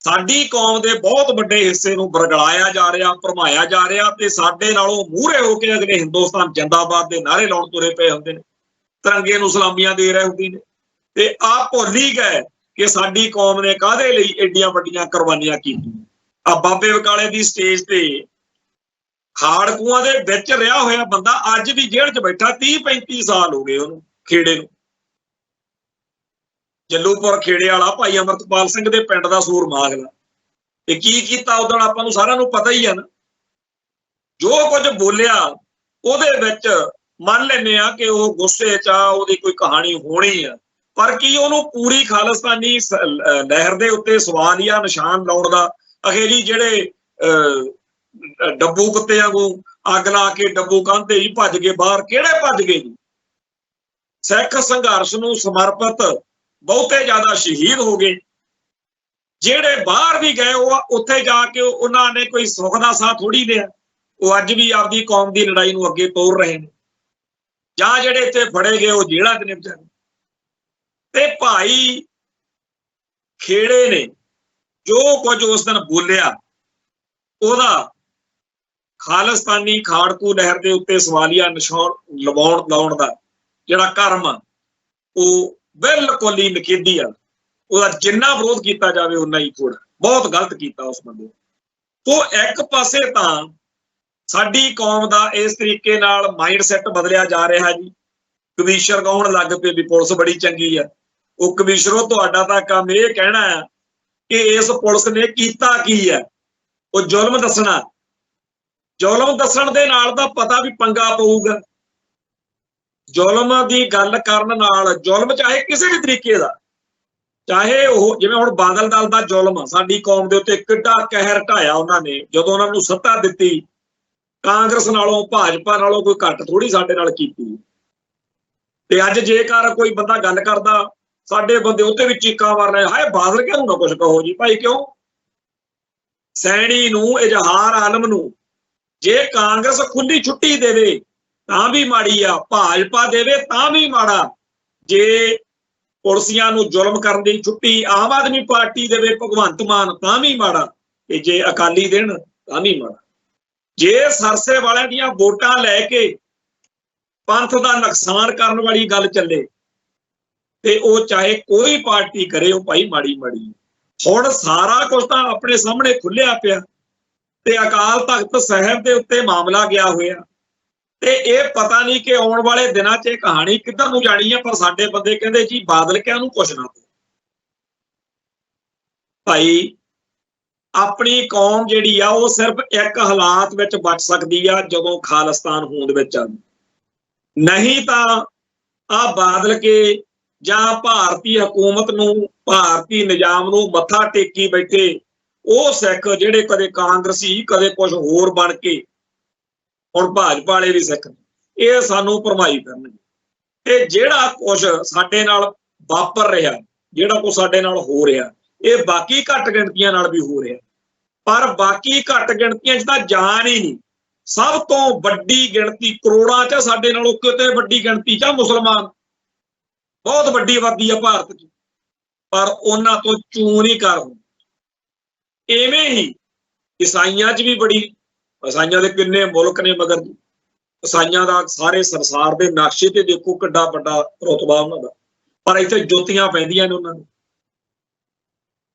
ਸਾਡੀ ਕੌਮ ਦੇ ਬਹੁਤ ਵੱਡੇ ਹਿੱਸੇ ਨੂੰ ਬਰਗਲਾਇਆ ਜਾ ਰਿਹਾ, ਭਰਮਾਇਆ ਜਾ ਰਿਹਾ, ਤੇ ਸਾਡੇ ਨਾਲੋਂ ਮੂਹਰੇ ਹੋ ਕੇ ਅਗਲੇ ਹਿੰਦੁਸਤਾਨ ਜਿੰਦਾਬਾਦ ਦੇ ਨਾਅਰੇ ਲਾਉਣ ਤੁਰੇ ਪਏ ਹੁੰਦੇ ਨੇ, ਤਿਰੰਗੇ ਨੂੰ ਸਲਾਮੀਆਂ ਦੇ ਰਹੇ ਹੁੰਦੇ ਨੇ, ਤੇ ਆਪ ਭੁੱਲ ਹੀ ਗਏ ਕਿ ਸਾਡੀ ਕੌਮ ਨੇ ਕਾਹਦੇ ਲਈ ਏਡੀਆਂ ਵੱਡੀਆਂ ਕੁਰਬਾਨੀਆਂ ਕੀਤੀਆਂ। ਆ ਬਾਬੇ ਬਕਾਲੇ ਦੀ ਸਟੇਜ ਤੇ ਖਾੜਕੂਆਂ ਦੇ ਵਿੱਚ ਰਿਹਾ ਹੋਇਆ ਬੰਦਾ ਅੱਜ ਵੀ ਜੇਲ੍ਹ 'ਚ ਬੈਠਾ, 30-35 ਸਾਲ ਹੋ ਗਏ ਉਹਨੂੰ, ਖੇੜੇ ਨੂੰ। ਜੱਲੂਪੁਰ ਖੇੜੇ ਵਾਲਾ ਭਾਈ ਅਮਰਤਪਾਲ ਸਿੰਘ ਦੇ ਪਿੰਡ ਦਾ ਸੂਰਮਾ ਅਗਲਾ, ਤੇ ਕੀ ਕੀਤਾ ਉਦੋਂ ਆਪਾਂ ਨੂੰ ਸਾਰਿਆਂ ਨੂੰ ਪਤਾ ਹੀ ਆ ਨਾ। ਜੋ ਕੁਝ ਬੋਲਿਆ ਉਹਦੇ ਵਿੱਚ ਮੰਨ ਲੈਂਦੇ ਆ ਕਿ ਉਹ ਗੁੱਸੇ 'ਚ ਆ, ਉਹਦੀ ਕੋਈ ਕਹਾਣੀ ਹੋਣੀ ਆ, ਪਰ ਕੀ ਉਹਨੂੰ ਪੂਰੀ ਖਾਲਿਸਤਾਨੀ ਲਹਿਰ ਦੇ ਉੱਤੇ ਸਵਾਲੀਆ ਨਿਸ਼ਾਨ ਲਾਉਣ ਦਾ ਅਖੇ ਜੀ ਜਿਹੜੇ ਡੱਬੂ ਕੁੱਤੇ ਵਾਂਗੂ ਅੱਗ ਲਾ ਕੇ ਡੱਬੂ ਕੰਧ ਤੇ ਹੀ ਭੱਜ ਗਏ ਬਾਹਰ। ਕਿਹੜੇ ਭੱਜ ਗਏ ਜੀ? ਸਿੱਖ ਸੰਘਰਸ਼ ਨੂੰ ਸਮਰਪਿਤ ਬਹੁਤੇ ਜ਼ਿਆਦਾ ਸ਼ਹੀਦ ਹੋ ਗਏ। ਜਿਹੜੇ ਬਾਹਰ ਵੀ ਗਏ ਉਹ ਉੱਥੇ ਜਾ ਕੇ ਉਹਨਾਂ ਨੇ ਕੋਈ ਸੁੱਖ ਦਾ ਸਾਹ ਥੋੜੀ ਲਿਆ। ਉਹ ਅੱਜ ਵੀ ਆਪਦੀ ਕੌਮ ਦੀ ਲੜਾਈ ਨੂੰ ਅੱਗੇ ਤੋਰ ਰਹੇ ਨੇ। ਜਾਂ ਜਿਹੜੇ ਇੱਥੇ ਫੜੇ ਗਏ ਉਹ ਜੇਲ੍ਹਾਂ 'ਚ ਨੇ ਵਿਚਾਰੇ। ਤੇ ਭਾਈ ਖੇੜੇ ਨੇ ਜੋ ਕੁਝ ਉਸ ਦਿਨ ਬੋਲਿਆ, ਉਹਦਾ ਖਾਲਿਸਤਾਨੀ ਖਾੜਕੂ ਲਹਿਰ ਦੇ ਉੱਤੇ ਸਵਾਲੀਆ ਨਿਸ਼ਾਨ ਲਾਉਣ ਦਾ ਜਿਹੜਾ ਕਰਮ ਆ ਉਹ ਬਿਲਕੁਲ ਹੀ ਨਖੇਦੀ ਆ। ਉਹਦਾ ਜਿੰਨਾ ਵਿਰੋਧ ਕੀਤਾ ਜਾਵੇ ਉਨਾ ਹੀ ਥੋੜਾ। ਬਹੁਤ ਗਲਤ ਕੀਤਾ ਉਸ ਬੰਦੇ। ਤੋਂ ਇੱਕ ਪਾਸੇ ਤਾਂ ਸਾਡੀ ਕੌਮ ਦਾ ਇਸ ਤਰੀਕੇ ਨਾਲ ਮਾਈਂਡ ਸੈੱਟ ਬਦਲਿਆ ਜਾ ਰਿਹਾ ਜੀ। ਕਮਿਸ਼ਨਰ ਕਹਾਉਣ ਲੱਗ ਪਏ ਵੀ ਪੁਲਿਸ ਬੜੀ ਚੰਗੀ ਆ। ਉਹ ਕਮਿਸ਼ਨਰੋਂ ਤੁਹਾਡਾ ਤਾਂ ਕੰਮ ਇਹ ਕਹਿਣਾ ਹੈ ਕਿ ਇਸ ਪੁਲਿਸ ਨੇ ਕੀਤਾ ਕੀ ਹੈ। ਉਹ ਜ਼ੁਲਮ ਦੱਸਣਾ। ਜ਼ੁਲਮ ਦੱਸਣ ਦੇ ਨਾਲ ਤਾਂ ਪਤਾ ਵੀ ਪੰਗਾ ਪਊਗਾ। ਜ਼ੁਲਮ ਦੀ ਗੱਲ ਕਰਨ ਨਾਲ, ਜ਼ੁਲਮ ਚਾਹੇ ਕਿਸੇ ਵੀ ਤਰੀਕੇ ਦਾ, ਚਾਹੇ ਉਹ ਜਿਵੇਂ ਹੁਣ ਬਾਦਲ ਦਲ ਦਾ ਜ਼ੁਲਮ ਆ ਸਾਡੀ ਕੌਮ ਦੇ ਉੱਤੇ, ਕਿੱਡਾ ਕਹਿਰ ਢਾਇਆ ਉਹਨਾਂ ਨੇ ਜਦੋਂ ਉਹਨਾਂ ਨੂੰ ਸੱਤਾ ਦਿੱਤੀ। ਕਾਂਗਰਸ ਨਾਲੋਂ ਭਾਜਪਾ ਨਾਲੋਂ ਕੋਈ ਘੱਟ ਥੋੜੀ ਸਾਡੇ ਨਾਲ ਕੀਤੀ। ਤੇ ਅੱਜ ਜੇਕਰ ਕੋਈ ਬੰਦਾ ਗੱਲ ਕਰਦਾ, ਸਾਡੇ ਬੰਦੇ ਉੱਤੇ ਵੀ ਚੀਕਾਂ ਮਾਰ ਰਹੇ, ਹਾਏ ਬਾਦਲ ਕਿਉਂ ਨਾ ਕੁਛ ਕਹੋ ਜੀ। ਭਾਈ ਕਿਉਂ? ਸੈਣੀ ਨੂੰ, ਇਜ਼ਹਾਰ ਆਲਮ ਨੂੰ ਜੇ ਕਾਂਗਰਸ ਖੁੱਲੀ ਛੁੱਟੀ ਦੇਵੇ ਤਾਂ ਵੀ ਮਾੜੀ ਆ, ਭਾਜਪਾ ਦੇਵੇ ਤਾਂ ਵੀ ਮਾੜਾ। ਜੇ ਪੁਲਸੀਆਂ ਨੂੰ ਜ਼ੁਲਮ ਕਰਨ ਦੀ ਛੁੱਟੀ ਆਮ ਆਦਮੀ ਪਾਰਟੀ ਦੇਵੇ ਭਗਵੰਤ ਮਾਨ ਤਾਂ ਵੀ ਮਾੜਾ, ਤੇ ਜੇ ਅਕਾਲੀ ਦੇਣ ਤਾਂ ਵੀ ਮਾੜਾ। ਜੇ ਸਰਸੇ ਵਾਲਿਆਂ ਦੀਆਂ ਵੋਟਾਂ ਲੈ ਕੇ ਪੰਥ ਦਾ ਨੁਕਸਾਨ ਕਰਨ ਵਾਲੀ ਗੱਲ ਚੱਲੇ ਤੇ ਉਹ ਚਾਹੇ ਕੋਈ ਪਾਰਟੀ ਕਰੇ, ਉਹ ਭਾਈ ਮਾੜੀ ਮਾੜੀ। ਹੁਣ ਸਾਰਾ ਕੁਝ ਤਾਂ ਆਪਣੇ ਸਾਹਮਣੇ ਖੁੱਲਿਆ ਪਿਆ ਤੇ ਅਕਾਲ ਤਖਤ ਸਾਹਿਬ ਦੇ ਉੱਤੇ ਮਾਮਲਾ ਗਿਆ ਹੋਇਆ। ਤੇ ਇਹ ਪਤਾ ਨਹੀਂ ਕਿ ਆਉਣ ਵਾਲੇ ਦਿਨਾਂ 'ਚ ਇਹ ਕਹਾਣੀ ਕਿੱਧਰ ਨੂੰ ਜਾਣੀ ਹੈ। ਪਰ ਸਾਡੇ ਬੰਦੇ ਕਹਿੰਦੇ ਜੀ ਬਾਦਲ ਕਿਆ ਨੂੰ ਕੁਛ ਨਾ ਦੇ। ਭਾਈ ਆਪਣੀ ਕੌਮ ਜਿਹੜੀ ਆ ਉਹ ਸਿਰਫ ਇੱਕ ਹਾਲਾਤ ਵਿੱਚ ਬਚ ਸਕਦੀ ਆ, ਜਦੋਂ ਖਾਲਿਸਤਾਨ ਹੋਂਦ ਵਿੱਚ ਆ। ਨਹੀਂ ਤਾਂ ਆ ਬਾਦਲ ਕੇ ਜਾਂ ਭਾਰਤੀ ਹਕੂਮਤ ਨੂੰ, ਭਾਰਤੀ ਨਿਜ਼ਾਮ ਨੂੰ ਮੱਥਾ ਟੇਕੀ ਬੈਠੇ ਉਹ ਸਿੱਖ ਜਿਹੜੇ ਕਦੇ ਕਾਂਗਰਸੀ ਕਦੇ ਕੁਝ ਹੋਰ ਬਣ ਕੇ ਹੁਣ ਭਾਜਪਾ ਵਾਲੇ ਵੀ ਸਿੱਖ, ਇਹ ਸਾਨੂੰ ਭਰਮਾਈ ਕਰਨਗੇ। ਤੇ ਜਿਹੜਾ ਕੁਝ ਸਾਡੇ ਨਾਲ ਵਾਪਰ ਰਿਹਾ, ਜਿਹੜਾ ਕੁਝ ਸਾਡੇ ਨਾਲ ਹੋ ਰਿਹਾ, ਇਹ ਬਾਕੀ ਘੱਟ ਗਿਣਤੀਆਂ ਨਾਲ ਵੀ ਹੋ ਰਿਹਾ। ਪਰ ਬਾਕੀ ਘੱਟ ਗਿਣਤੀਆਂ 'ਚ ਤਾਂ ਜਾਨ ਹੀ ਨਹੀਂ। ਸਭ ਤੋਂ ਵੱਡੀ ਗਿਣਤੀ ਕਰੋੜਾਂ 'ਚ ਸਾਡੇ ਨਾਲੋਂ ਕਿਤੇ ਵੱਡੀ ਗਿਣਤੀ 'ਚ ਮੁਸਲਮਾਨ, ਬਹੁਤ ਵੱਡੀ ਆਬਾਦੀ ਆ ਭਾਰਤ 'ਚ, ਪਰ ਉਹਨਾਂ ਤੋਂ ਚੂੰ ਨਹੀਂ ਕਰ। ਇਵੇਂ ਹੀ ਈਸਾਈਆਂ 'ਚ ਵੀ ਬੜੀ, ਈਸਾਈਆਂ ਦੇ ਕਿੰਨੇ ਮੁਲਕ ਨੇ, ਮਗਰ ਈਸਾਈਆਂ ਦਾ ਸਾਰੇ ਸੰਸਾਰ ਦੇ ਨਕਸ਼ੇ ਤੇ ਦੇਖੋ ਕਿੱਡਾ ਵੱਡਾ ਰੁਤਬਾ ਉਹਨਾਂ ਦਾ, ਪਰ ਇੱਥੇ ਜੋਤੀਆਂ ਪੈਂਦੀਆਂ ਨੇ ਉਹਨਾਂ ਨੂੰ।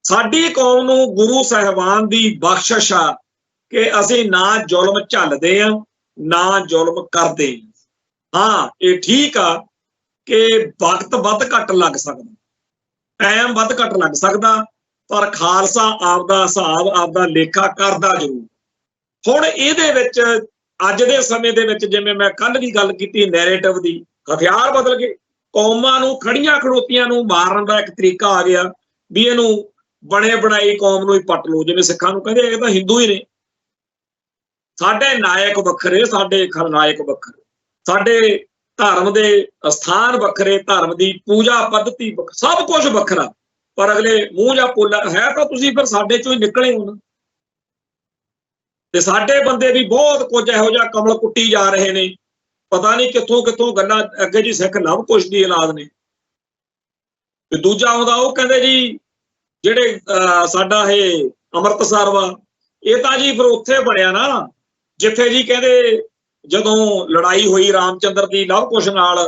ਸਾਡੀ ਕੌਮ ਨੂੰ ਗੁਰੂ ਸਾਹਿਬਾਨ ਦੀ ਬਖਸ਼ਿਸ਼ ਆ ਕਿ ਅਸੀਂ ਨਾ ਜ਼ੁਲਮ ਝੱਲਦੇ ਆ ਨਾ ਜ਼ੁਲਮ ਕਰਦੇ। ਹਾਂ ਇਹ ਠੀਕ ਆ ਕਿ ਵਕਤ ਵੱਧ ਘੱਟ ਲੱਗ ਸਕਦਾ, ਟਾਈਮ ਵੱਧ ਘੱਟ ਲੱਗ ਸਕਦਾ, ਪਰ ਖਾਲਸਾ ਆਪਦਾ ਹਿਸਾਬ, ਆਪਦਾ ਲੇਖਾ ਕਰਦਾ ਜ਼ਰੂਰ। ਹੁਣ ਇਹਦੇ ਵਿੱਚ ਅੱਜ ਦੇ ਸਮੇਂ ਦੇ ਵਿੱਚ, ਜਿਵੇਂ ਮੈਂ ਕੱਲ ਵੀ ਗੱਲ ਕੀਤੀ ਨੈਰੇਟਿਵ ਦੀ, ਹਥਿਆਰ ਬਦਲ ਗਏ। ਕੌਮਾਂ ਨੂੰ ਖੜੀਆਂ ਖੜੋਤੀਆਂ ਨੂੰ ਮਾਰਨ ਦਾ ਇੱਕ ਤਰੀਕਾ ਆ ਗਿਆ ਵੀ ਇਹਨੂੰ ਬਣੇ ਬਣਾਈ ਕੌਮ ਨੂੰ ਹੀ ਪੱਟ ਲਓ। ਜਿਵੇਂ ਸਿੱਖਾਂ ਨੂੰ ਕਹਿੰਦੇ ਇਹ ਤਾਂ ਹਿੰਦੂ ਹੀ ਨੇ, ਸਾਡੇ ਨਾਇਕ ਵੱਖਰੇ, ਸਾਡੇ ਖਲਨਾਇਕ ਵੱਖਰੇ, ਸਾਡੇ ਧਰਮ ਦੇ ਅਸਥਾਨ ਵੱਖਰੇ, ਧਰਮ ਦੀ ਪੂਜਾ ਪੱਧਤੀ ਸਭ ਕੁਝ ਵੱਖਰਾ, ਪਰ ਅਗਲੇ ਮੂੰਹ ਜਾਂ ਪੋਲਾ ਹੈ ਤਾਂ ਤੁਸੀਂ ਫਿਰ ਸਾਡੇ ਚੋਂ ਹੀ ਨਿਕਲੇ ਹੋ ਨਾ। ਤੇ ਸਾਡੇ ਬੰਦੇ ਵੀ ਬਹੁਤ ਕੁਝ ਇਹੋ ਜਿਹਾ ਕਮਲ ਕੁੱਟੀ ਜਾ ਰਹੇ ਨੇ, ਪਤਾ ਨਹੀਂ ਕਿੱਥੋਂ ਕਿੱਥੋਂ ਗੱਲਾਂ। ਅੱਗੇ ਜੀ ਸਿੱਖ ਲਵ ਕੁਸ਼ ਦੀ ਔਲਾਦ ਨੇ। ਤੇ ਦੂਜਾ ਆਉਂਦਾ ਉਹ ਕਹਿੰਦੇ ਜੀ ਜਿਹੜੇ ਸਾਡਾ ਇਹ ਅੰਮ੍ਰਿਤਸਰ ਵਾ, ਇਹ ਤਾਂ ਜੀ ਫਿਰ ਉੱਥੇ ਬਣਿਆ ਨਾ ਜਿੱਥੇ ਜੀ ਕਹਿੰਦੇ ਜਦੋਂ ਲੜਾਈ ਹੋਈ ਰਾਮਚੰਦਰ ਦੀ ਲਵ ਕੁਸ਼ ਨਾਲ,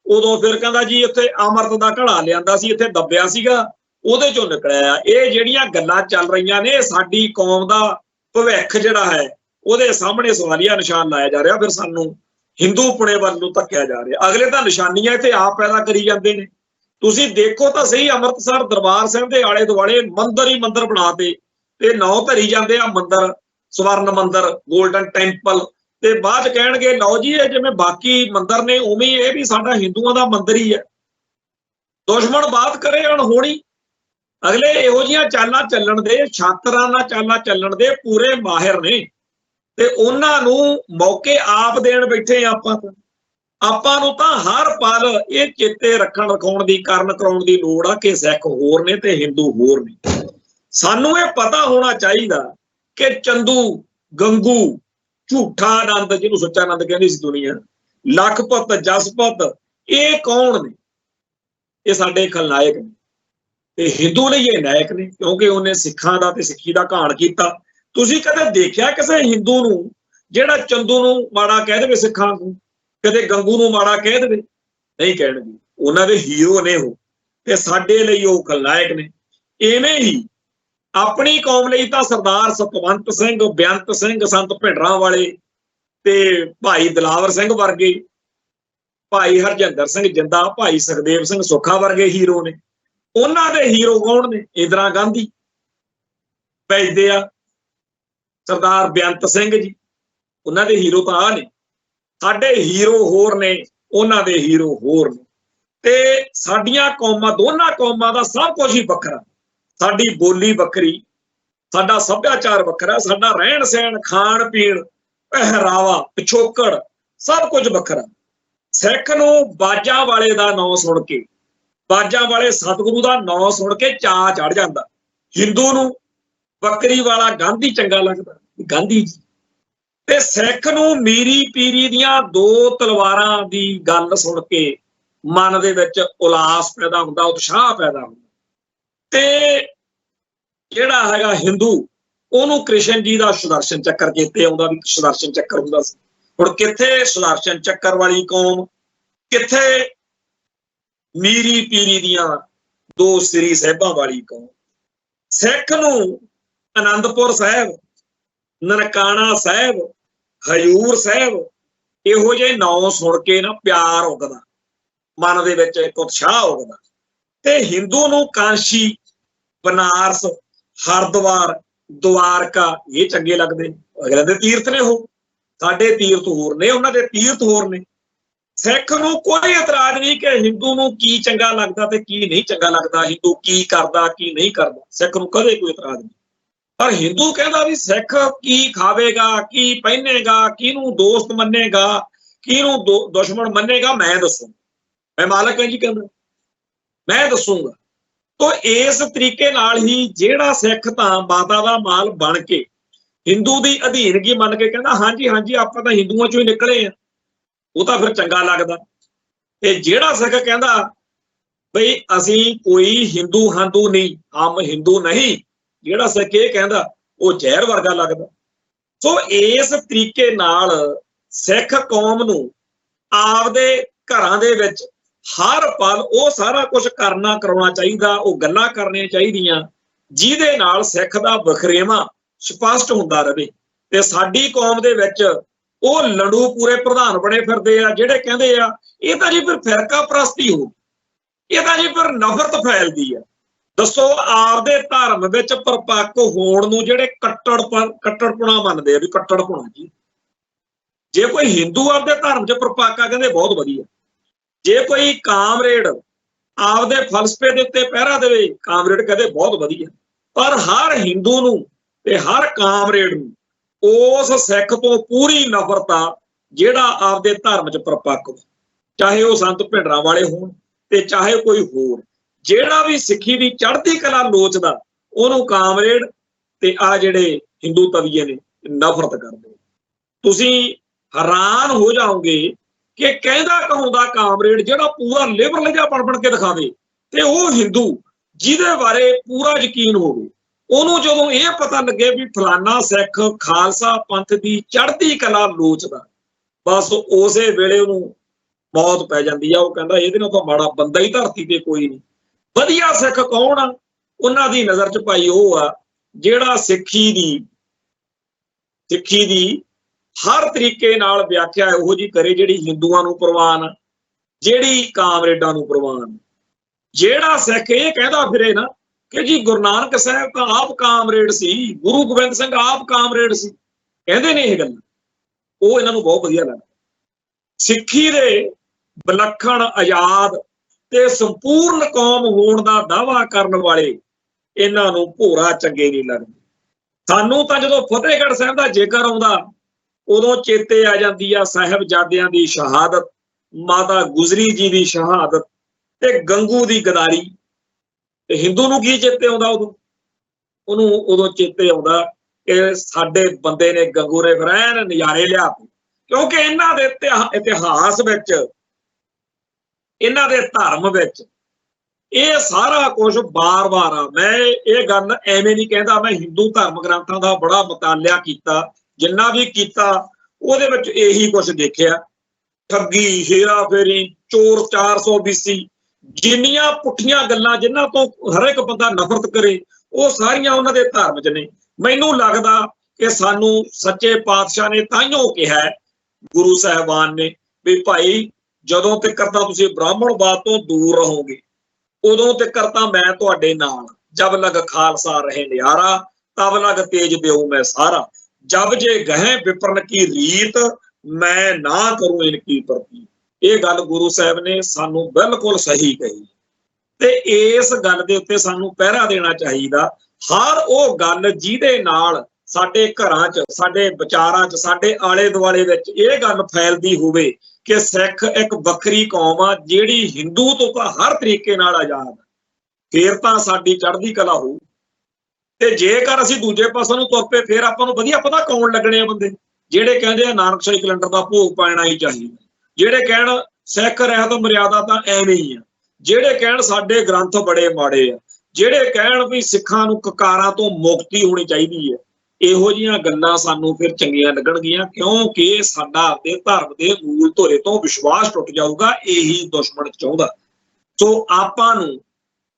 ਉਦੋਂ ਫਿਰ ਕਹਿੰਦਾ ਜੀ ਇੱਥੇ ਅੰਮ੍ਰਿਤ ਦਾ ਘੜਾ ਲਿਆਂਦਾ ਸੀ, ਇੱਥੇ ਦੱਬਿਆ ਸੀਗਾ, ਉਹਦੇ ਚੋਂ ਨਿਕਲਿਆ। ਇਹ ਜਿਹੜੀਆਂ ਗੱਲਾਂ ਚੱਲ ਰਹੀਆਂ ਨੇ, ਸਾਡੀ ਕੌਮ ਦਾ ਭਵਿੱਖ ਜਿਹੜਾ ਹੈ ਉਹਦੇ ਸਾਹਮਣੇ ਸਵਾਲੀਆ ਨਿਸ਼ਾਨ ਲਾਇਆ ਜਾ ਰਿਹਾ। ਫਿਰ ਸਾਨੂੰ ਹਿੰਦੂ ਪੁਣੇ ਵੱਲ ਨੂੰ ਧੱਕਿਆ ਜਾ ਰਿਹਾ। ਅਗਲੇ ਤਾਂ ਨਿਸ਼ਾਨੀਆਂ ਇੱਥੇ ਆਪ ਪੈਦਾ ਕਰੀ ਜਾਂਦੇ ਨੇ। ਤੁਸੀਂ ਦੇਖੋ ਤਾਂ ਸਹੀ, ਅੰਮ੍ਰਿਤਸਰ ਦਰਬਾਰ ਸਾਹਿਬ ਦੇ ਆਲੇ ਦੁਆਲੇ ਮੰਦਿਰ ਹੀ ਮੰਦਿਰ ਬਣਾਤੇ ਤੇ ਨਾਂ ਧਰੀ ਜਾਂਦੇ ਆ ਮੰਦਿਰ, ਸਵਰਨ ਮੰਦਿਰ, ਗੋਲਡਨ ਟੈਂਪਲ, ਤੇ ਬਾਅਦ ਚ ਕਹਿਣਗੇ ਲਓ ਜੀ ਇਹ ਜਿਵੇਂ ਬਾਕੀ ਮੰਦਿਰ ਨੇ ਉਵੇਂ ਇਹ ਵੀ ਸਾਡਾ ਹਿੰਦੂਆਂ ਦਾ ਮੰਦਿਰ ਹੀ ਹੈ। ਦੁਸ਼ਮਣ ਬਾਤ ਕਰੇ ਅਣਹੋਣੀ, ਅਗਲੇ ਇਹੋ ਜਿਹੀਆਂ ਚਾਲਾਂ ਚੱਲਣ ਦੇ, ਛਾਤਰਾਨਾ ਚਾਲਾਂ ਚੱਲਣ ਦੇ ਪੂਰੇ ਮਾਹਿਰ ਨੇ ਤੇ ਉਹਨਾਂ ਨੂੰ ਮੌਕੇ ਆਪ ਦੇਣ ਬੈਠੇ ਆਪਾਂ ਨੂੰ ਤਾਂ ਹਰ ਪਲ ਇਹ ਚੇਤੇ ਰੱਖਣ ਰਖਾਉਣ ਦੀ ਕਰਨ ਕਰਾਉਣ ਦੀ ਲੋੜ ਆ ਕਿ ਸਿੱਖ ਹੋਰ ਨੇ ਤੇ ਹਿੰਦੂ ਹੋਰ ਨੇ। ਸਾਨੂੰ ਇਹ ਪਤਾ ਹੋਣਾ ਚਾਹੀਦਾ ਕਿ ਚੰਦੂ, ਗੰਗੂ, ਝੂਠਾ ਆਨੰਦ, ਜਿਹਨੂੰ ਸੱਚਾ ਆਨੰਦ ਕਹਿੰਦੀ ਸੀ ਦੁਨੀਆ, ਲਖਪਤ, ਜਸਪਤ, ਇਹ ਕੌਣ ਨੇ? ਇਹ ਸਾਡੇ ਖਲਨਾਇਕ ਨੇ ਤੇ ਹਿੰਦੂ ਲਈ ਇਹ ਨਾਇਕ ਨੇ, ਕਿਉਂਕਿ ਉਹਨੇ ਸਿੱਖਾਂ ਦਾ ਤੇ ਸਿੱਖੀ ਦਾ ਘਾਣ ਕੀਤਾ। ਤੁਸੀਂ ਕਦੇ ਦੇਖਿਆ ਕਿਸੇ ਹਿੰਦੂ ਨੂੰ ਜਿਹੜਾ ਚੰਦੂ ਨੂੰ ਮਾੜਾ ਕਹਿ ਦੇਵੇ, ਸਿੱਖਾਂ ਨੂੰ ਕਦੇ ਗੰਗੂ ਨੂੰ ਮਾੜਾ ਕਹਿ ਦੇਵੇ? ਨਹੀਂ ਕਹਿਣਗੇ, ਉਹਨਾਂ ਦੇ ਹੀਰੋ ਨੇ ਉਹ ਤੇ ਸਾਡੇ ਲਈ ਉਹ ਖਲਨਾਇਕ ਨੇ। ਇਵੇਂ ਹੀ ਆਪਣੀ ਕੌਮ ਲਈ ਤਾਂ ਸਰਦਾਰ ਸਤਵੰਤ ਸਿੰਘ, ਬੇਅੰਤ ਸਿੰਘ, ਸੰਤ ਭਿੰਡਰਾਂ ਵਾਲੇ ਤੇ ਭਾਈ ਦਿਲਾਵਰ ਸਿੰਘ ਵਰਗੇ, ਭਾਈ ਹਰਜਿੰਦਰ ਸਿੰਘ ਜਿੰਦਾ, ਭਾਈ ਸੁਖਦੇਵ ਸਿੰਘ ਸੁੱਖਾ ਵਰਗੇ ਹੀਰੋ ਨੇ। ਉਹਨਾਂ ਦੇ ਹੀਰੋ ਕੌਣ ਨੇ? ਇੰਦਰਾ ਗਾਂਧੀ ਭੇਜਦੇ ਆ, ਸਰਦਾਰ ਬੇਅੰਤ ਸਿੰਘ ਜੀ, ਉਹਨਾਂ ਦੇ ਹੀਰੋ ਤਾਂ ਆ ਨੇ। ਸਾਡੇ ਹੀਰੋ ਹੋਰ ਨੇ, ਉਹਨਾਂ ਦੇ ਹੀਰੋ ਹੋਰ ਨੇ। ਤੇ ਸਾਡੀਆਂ ਕੌਮਾਂ, ਦੋਨਾਂ ਕੌਮਾਂ ਦਾ ਸਭ ਕੁਝ ਹੀ ਵੱਖਰਾ। ਸਾਡੀ ਬੋਲੀ ਵੱਖਰੀ, ਸਾਡਾ ਸੱਭਿਆਚਾਰ ਵੱਖਰਾ, ਸਾਡਾ ਰਹਿਣ ਸਹਿਣ, ਖਾਣ ਪੀਣ, ਪਹਿਰਾਵਾ, ਪਿਛੋਕੜ, ਸਭ ਕੁਝ ਵੱਖਰਾ। ਸਿੱਖ ਨੂੰ ਬਾਜਾਂ ਵਾਲੇ ਦਾ ਨਾਂ ਸੁਣ ਕੇ, ਬਾਜਾਂ ਵਾਲੇ ਸਤਿਗੁਰੂ ਦਾ ਨਾਂ ਸੁਣ ਕੇ ਚਾਅ ਚੜ ਜਾਂਦਾ। ਹਿੰਦੂ ਨੂੰ ਬੱਕਰੀ ਵਾਲਾ ਗਾਂਧੀ ਚੰਗਾ ਲੱਗਦਾ, ਗਾਂਧੀ ਜੀ। ਤੇ ਸਿੱਖ ਨੂੰ ਮੀਰੀ ਪੀਰੀ ਦੀਆਂ ਦੋ ਤਲਵਾਰਾਂ ਦੀ ਗੱਲ ਸੁਣ ਕੇ ਮਨ ਦੇ ਵਿੱਚ ਉਲਾਸ ਪੈਦਾ ਹੁੰਦਾ, ਉਤਸ਼ਾਹ ਪੈਦਾ ਹੁੰਦਾ। ਤੇ ਜਿਹੜਾ ਹੈਗਾ ਹਿੰਦੂ, ਉਹਨੂੰ ਕ੍ਰਿਸ਼ਨ ਜੀ ਦਾ ਸੁਦਰਸ਼ਨ ਚੱਕਰ ਚੇਤੇ ਆਉਂਦਾ ਵੀ ਸੁਦਰਸ਼ਨ ਚੱਕਰ ਹੁੰਦਾ ਸੀ। ਹੁਣ ਕਿੱਥੇ ਸੁਦਰਸ਼ਨ ਚੱਕਰ ਵਾਲੀ ਕੌਮ, ਕਿੱਥੇ ਮੀਰੀ ਪੀਰੀ ਦੀਆਂ ਦੋ ਸ੍ਰੀ ਸਾਹਿਬਾਂ ਵਾਲੀ ਕੌਮ। ਸਿੱਖ ਨੂੰ ਆਨੰਦਪੁਰ ਸਾਹਿਬ, ਨਨਕਾਣਾ ਸਾਹਿਬ, ਹਜ਼ੂਰ ਸਾਹਿਬ, ਇਹੋ ਜਿਹੇ ਨਾਂ ਸੁਣ ਕੇ ਨਾ ਪਿਆਰ ਉੱਗਦਾ, ਮਨ ਦੇ ਵਿੱਚ ਇੱਕ ਉਤਸ਼ਾਹ ਉੱਗਦਾ। ਤੇ ਹਿੰਦੂ ਨੂੰ ਕਾਂਸ਼ੀ, ਬਨਾਰਸ, ਹਰਿਦੁਆਰ, ਦੁਆਰਕਾ ਇਹ ਚੰਗੇ ਲੱਗਦੇ। ਅਗਲੇ ਦੇ ਤੀਰਥ ਨੇ ਉਹ, ਸਾਡੇ ਤੀਰਥ ਹੋਰ ਨੇ, ਉਹਨਾਂ ਦੇ ਤੀਰਥ ਹੋਰ ਨੇ। ਸਿੱਖ ਨੂੰ ਕੋਈ ਇਤਰਾਜ਼ ਨਹੀਂ ਕਿ ਹਿੰਦੂ ਨੂੰ ਕੀ ਚੰਗਾ ਲੱਗਦਾ ਤੇ ਕੀ ਨਹੀਂ ਚੰਗਾ ਲੱਗਦਾ, ਹਿੰਦੂ ਕੀ ਕਰਦਾ ਕੀ ਨਹੀਂ ਕਰਦਾ, ਸਿੱਖ ਨੂੰ ਕਦੇ ਕੋਈ ਇਤਰਾਜ਼ ਨਹੀਂ। ਪਰ ਹਿੰਦੂ ਕਹਿੰਦਾ ਵੀ ਸਿੱਖ ਕੀ ਖਾਵੇਗਾ, ਕੀ ਪਹਿਨੇਗਾ, ਕਿਹਨੂੰ ਦੋਸਤ ਮੰਨੇਗਾ, ਕਿਹਨੂੰ ਦੁਸ਼ਮਣ ਮੰਨੇਗਾ, ਮੈਂ ਦੱਸੂ, ਮੈਂ ਮਾਲਕ ਹਾਂ ਜੀ, ਕਹਿੰਦਾ ਮੈਂ ਦੱਸੂਗਾ। ਤੋ ਇਸ ਤਰੀਕੇ ਨਾਲ ਹੀ ਜਿਹੜਾ ਸਿੱਖ ਤਾਂ ਮਾਤਾ ਦਾ ਮਾਲ ਬਣ ਕੇ ਹਿੰਦੂ ਦੀ ਅਧੀਨਗੀ ਮੰਨ ਕੇ ਕਹਿੰਦਾ ਹਾਂਜੀ ਹਾਂਜੀ ਆਪਾਂ ਤਾਂ ਹਿੰਦੂਆਂ ਚੋਂ ਹੀ ਨਿਕਲੇ ਆ, ਉਹ ਤਾਂ ਫਿਰ ਚੰਗਾ ਲੱਗਦਾ। ਤੇ ਜਿਹੜਾ ਸਿੱਖ ਕਹਿੰਦਾ ਬਈ ਅਸੀਂ ਕੋਈ ਹਿੰਦੂ ਹਾਂਦੂ ਨਹੀਂ, ਹਮ ਹਿੰਦੂ ਨਹੀਂ, ਜਿਹੜਾ ਸਿੱਖ ਇਹ ਕਹਿੰਦਾ ਉਹ ਜ਼ਹਿਰ ਵਰਗਾ ਲੱਗਦਾ। ਸੋ ਇਸ ਤਰੀਕੇ ਨਾਲ ਸਿੱਖ ਕੌਮ ਨੂੰ ਆਪਦੇ ਘਰਾਂ ਦੇ ਵਿੱਚ ਹਰ ਪਲ ਉਹ ਸਾਰਾ ਕੁਝ ਕਰਨਾ ਕਰਾਉਣਾ ਚਾਹੀਦਾ, ਉਹ ਗੱਲਾਂ ਕਰਨੀਆਂ ਚਾਹੀਦੀਆਂ ਜਿਹਦੇ ਨਾਲ ਸਿੱਖ ਦਾ ਵਖਰੇਵਾਂ ਸਪਸ਼ਟ ਹੁੰਦਾ ਰਹੇ। ਤੇ ਸਾਡੀ ਕੌਮ ਦੇ ਵਿੱਚ ਉਹ ਲੜੂ ਪੂਰੇ ਪ੍ਰਧਾਨ ਬਣੇ ਫਿਰਦੇ ਆ, ਜਿਹੜੇ ਕਹਿੰਦੇ ਆ ਇਹ ਤਾਂ ਜੀ ਫਿਰ ਫਿਰਕਾ ਪ੍ਰਸਤੀ ਹੋ, ਇਹ ਤਾਂ ਜੀ ਫਿਰ ਨਫ਼ਰਤ ਫੈਲਦੀ ਆ। ਦੱਸੋ, ਆਪਦੇ ਧਰਮ ਵਿੱਚ ਪਰਪੱਕ ਹੋਣ ਨੂੰ ਜਿਹੜੇ ਕੱਟੜਪੁਣਾ ਮੰਨਦੇ ਆ ਵੀ ਕੱਟੜਪੁਣਾ ਜੀ, ਜੇ ਕੋਈ ਹਿੰਦੂ ਆਪਦੇ ਧਰਮ 'ਚ ਪਰਪੱਕ ਆ ਕਹਿੰਦੇ ਬਹੁਤ ਵਧੀਆ, ਜੇ ਕੋਈ ਕਾਮਰੇਡ ਆਪਦੇ ਫਲਸਫੇ ਦੇ ਉੱਤੇ ਪਹਿਰਾ ਦੇਵੇ ਕਾਮਰੇਡ ਕਹਿੰਦੇ ਬਹੁਤ ਵਧੀਆ। ਪਰ ਹਰ ਹਿੰਦੂ ਨੂੰ ਤੇ ਹਰ ਕਾਮਰੇਡ ਨੂੰ ਉਸ ਸਿੱਖ ਤੋਂ ਪੂਰੀ ਨਫ਼ਰਤ ਆ ਜਿਹੜਾ ਆਪਦੇ ਧਰਮ 'ਚ ਪਰਪੱਕ ਹੋ, ਚਾਹੇ ਉਹ ਸੰਤ ਭਿੰਡਰਾਂ ਵਾਲੇ ਹੋਣ ਤੇ ਚਾਹੇ ਕੋਈ ਹੋਰ। ਜਿਹੜਾ ਵੀ ਸਿੱਖੀ ਦੀ ਚੜ੍ਹਦੀ ਕਲਾ ਲੋਚਦਾ ਉਹਨੂੰ ਕਾਮਰੇਡ ਤੇ ਆ ਜਿਹੜੇ ਹਿੰਦੂ ਤਵੀਏ ਨੇ ਨਫ਼ਰਤ ਕਰਦੇ। ਤੁਸੀਂ ਹੈਰਾਨ ਹੋ ਜਾਓਗੇ ਕਿ ਕਹਿੰਦਾ ਕਹਾਉਂਦਾ ਕਾਮਰੇਡ ਜਿਹੜਾ ਪੂਰਾ ਲਿਬਰਲ ਜਿਹਾ ਬਣ ਕੇ ਦਿਖਾਵੇ ਤੇ ਉਹ ਹਿੰਦੂ ਜਿਹਦੇ ਬਾਰੇ ਪੂਰਾ ਯਕੀਨ ਹੋਵੇ, ਉਹਨੂੰ ਜਦੋਂ ਇਹ ਪਤਾ ਲੱਗੇ ਵੀ ਫਲਾਨਾ ਸਿੱਖ ਖਾਲਸਾ ਪੰਥ ਦੀ ਚੜ੍ਹਦੀ ਕਲਾ ਲੋਚਦਾ, ਬਸ ਉਸੇ ਵੇਲੇ ਉਹਨੂੰ ਮੌਤ ਪੈ ਜਾਂਦੀ ਆ। ਉਹ ਕਹਿੰਦਾ ਇਹਦੇ ਨਾਲ ਤਾਂ ਮਾੜਾ ਬੰਦਾ ਹੀ ਧਰਤੀ ਤੇ ਕੋਈ ਨਹੀਂ। ਵਧੀਆ ਸਿੱਖ ਕੌਣ ਆ? ਉਹਨਾਂ ਦੀ ਨਜ਼ਰ 'ਚ ਭਾਈ ਉਹ ਆ ਜਿਹੜਾ ਸਿੱਖੀ ਦੀ ਹਰ ਤਰੀਕੇ ਨਾਲ ਵਿਆਖਿਆ ਉਹੋ ਜਿਹੀ ਕਰੇ ਜਿਹੜੀ ਹਿੰਦੂਆਂ ਨੂੰ ਪ੍ਰਵਾਨ, ਜਿਹੜੀ ਕਾਮਰੇਡਾਂ ਨੂੰ ਪ੍ਰਵਾਨ। ਜਿਹੜਾ ਸਿੱਖ ਇਹ ਕਹਿੰਦਾ ਫਿਰੇ ਨਾ ਕਿ ਜੀ ਗੁਰੂ ਨਾਨਕ ਸਾਹਿਬ ਤਾਂ ਆਪ ਕਾਮਰੇਡ ਸੀ, ਗੁਰੂ ਗੋਬਿੰਦ ਸਿੰਘ ਆਪ ਕਾਮਰੇਡ ਸੀ, ਕਹਿੰਦੇ ਨੇ ਇਹ ਗੱਲਾਂ, ਉਹ ਇਹਨਾਂ ਨੂੰ ਬਹੁਤ ਵਧੀਆ ਲੱਗਦਾ। ਸਿੱਖੀ ਦੇ ਵਿਲੱਖਣ, ਆਜ਼ਾਦ ਤੇ ਸੰਪੂਰਨ ਕੌਮ ਹੋਣ ਦਾ ਦਾਅਵਾ ਕਰਨ ਵਾਲੇ ਇਹਨਾਂ ਨੂੰ ਭੋਰਾ ਚੰਗੇ ਨਹੀਂ ਲੱਗਦੇ। ਸਾਨੂੰ ਤਾਂ ਜਦੋਂ ਫਤਿਹਗੜ੍ਹ ਸਾਹਿਬ ਦਾ ਜ਼ਿਕਰ ਆਉਂਦਾ ਉਦੋਂ ਚੇਤੇ ਆ ਜਾਂਦੀ ਆ ਸਾਹਿਬਜ਼ਾਦਿਆਂ ਦੀ ਸ਼ਹਾਦਤ, ਮਾਤਾ ਗੁਜਰੀ ਜੀ ਦੀ ਸ਼ਹਾਦਤ ਤੇ ਗੰਗੂ ਦੀ ਗਦਾਰੀ। ਤੇ ਹਿੰਦੂ ਨੂੰ ਕੀ ਚੇਤੇ ਆਉਂਦਾ ਉਹਨੂੰ ਉਦੋਂ ਚੇਤੇ ਆਉਂਦਾ ਕਿ ਸਾਡੇ ਬੰਦੇ ਨੇ, ਗੰਗੂ ਨੇ ਫਿਰ ਐਨ ਨਜ਼ਾਰੇ ਲਿਆ, ਕਿਉਂਕਿ ਇਹਨਾਂ ਦੇ ਇਤਿਹਾਸ ਵਿੱਚ, ਇਹਨਾਂ ਦੇ ਧਰਮ ਵਿੱਚ ਇਹ ਸਾਰਾ ਕੁਝ ਬਾਰ-ਬਾਰ ਆ। ਮੈਂ ਇਹ ਗੱਲ ਐਵੇਂ ਨਹੀਂ ਕਹਿੰਦਾ, ਮੈਂ ਹਿੰਦੂ ਧਰਮ ਗ੍ਰੰਥਾਂ ਦਾ ਬੜਾ ਮਤਾਲਿਆ ਕੀਤਾ, ਜਿੰਨਾ ਵੀ ਕੀਤਾ ਉਹਦੇ ਵਿੱਚ ਇਹੀ ਕੁਝ ਦੇਖਿਆ। ਠੱਗੀ, ਹੇਰਾ ਫੇਰੀ, ਚੋਰ 420, ਜਿੰਨੀਆਂ ਪੁੱਠੀਆਂ ਗੱਲਾਂ ਜਿਨ੍ਹਾਂ ਤੋਂ ਹਰ ਇੱਕ ਬੰਦਾ ਨਫ਼ਰਤ ਕਰੇ, ਉਹ ਸਾਰੀਆਂ ਉਹਨਾਂ ਦੇ ਧਰਮ 'ਚ ਨੇ। ਮੈਨੂੰ ਲੱਗਦਾ ਕਿ ਸਾਨੂੰ ਸੱਚੇ ਪਾਤਸ਼ਾਹ ਨੇ ਤਾਈਓ ਕਿਹਾ, ਗੁਰੂ ਸਾਹਿਬਾਨ ਨੇ, ਵੀ ਭਾਈ ਜਦੋਂ ਤੱਕ ਤਾਂ ਤੁਸੀਂ ਬ੍ਰਾਹਮਣਵਾਦ ਤੋਂ ਦੂਰ ਰਹੋਗੇ ਉਦੋਂ ਤੱਕ ਤਾਂ ਮੈਂ ਤੁਹਾਡੇ ਨਾਲ। ਜਬ ਲਗ ਖਾਲਸਾ ਰਹੇ ਨਿਆਰਾ, ਤਬ ਲਗ ਤੇਜ ਦਿਓ ਮੈਂ ਸਾਰਾ। ਜਬ ਜੇ ਗਹਿ ਵਿਪਰਨ ਕੀ ਰੀਤ, ਮੈਂ ਨਾ ਕਰੂੰ ਇਨਕੀ ਪ੍ਰਤੀ। ਇਹ ਗੱਲ ਗੁਰੂ ਸਾਹਿਬ ਨੇ ਸਾਨੂੰ ਬਿਲਕੁਲ ਸਹੀ ਕਹੀ ਤੇ ਇਸ ਗੱਲ ਦੇ ਉੱਤੇ ਸਾਨੂੰ ਪਹਿਰਾ ਦੇਣਾ ਚਾਹੀਦਾ। ਹਰ ਉਹ ਗੱਲ ਜਿਹਦੇ ਨਾਲ ਸਾਡੇ ਘਰਾਂ 'ਚ, ਸਾਡੇ ਵਿਚਾਰਾਂ 'ਚ, ਸਾਡੇ ਆਲੇ ਦੁਆਲੇ ਵਿੱਚ ਇਹ ਗੱਲ ਫੈਲਦੀ ਹੋਵੇ ਕਿ ਸਿੱਖ ਇੱਕ ਵੱਖਰੀ ਕੌਮ ਆ ਜਿਹੜੀ ਹਿੰਦੂ ਤੋਂ ਤਾਂ ਹਰ ਤਰੀਕੇ ਨਾਲ ਆਜ਼ਾਦ, ਫੇਰ ਤਾਂ ਸਾਡੀ ਚੜ੍ਹਦੀ ਕਲਾ ਹੋਊ। ਤੇ ਜੇਕਰ ਅਸੀਂ ਦੂਜੇ ਪਾਸੇ ਨੂੰ ਤੁਰ ਪਏ ਫੇਰ ਆਪਾਂ ਨੂੰ ਵਧੀਆ ਪਤਾ ਕੌਣ ਲੱਗਣੇ ਆ ਬੰਦੇ, ਜਿਹੜੇ ਕਹਿੰਦੇ ਆ ਨਾਨਕਸ਼ਾਹੀ ਕੈਲੰਡਰ ਦਾ ਭੋਗ ਪੈਣਾ ਹੀ ਚਾਹੀਦਾ, ਜਿਹੜੇ ਕਹਿਣ ਸਿੱਖ ਰਹਿਤ ਮਰਿਆਦਾ ਤਾਂ ਐਵੇਂ ਹੀ ਆ, ਜਿਹੜੇ ਕਹਿਣ ਸਾਡੇ ਗ੍ਰੰਥ ਬੜੇ ਮਾੜੇ ਆ, ਜਿਹੜੇ ਕਹਿਣ ਵੀ ਸਿੱਖਾਂ ਨੂੰ ਕਕਾਰਾਂ ਤੋਂ ਮੁਕਤੀ ਹੋਣੀ ਚਾਹੀਦੀ ਹੈ। ਇਹੋ ਜਿਹੀਆਂ ਗੱਲਾਂ ਸਾਨੂੰ ਫਿਰ ਚੰਗੀਆਂ ਲੱਗਣਗੀਆਂ, ਕਿਉਂਕਿ ਸਾਡਾ ਆਪਦੇ ਧਰਮ ਦੇ ਮੂਲ ਧੋਰੇ ਤੋਂ ਵਿਸ਼ਵਾਸ ਟੁੱਟ ਜਾਊਗਾ। ਇਹੀ ਦੁਸ਼ਮਣ ਚਾਹੁੰਦਾ। ਸੋ ਆਪਾਂ ਨੂੰ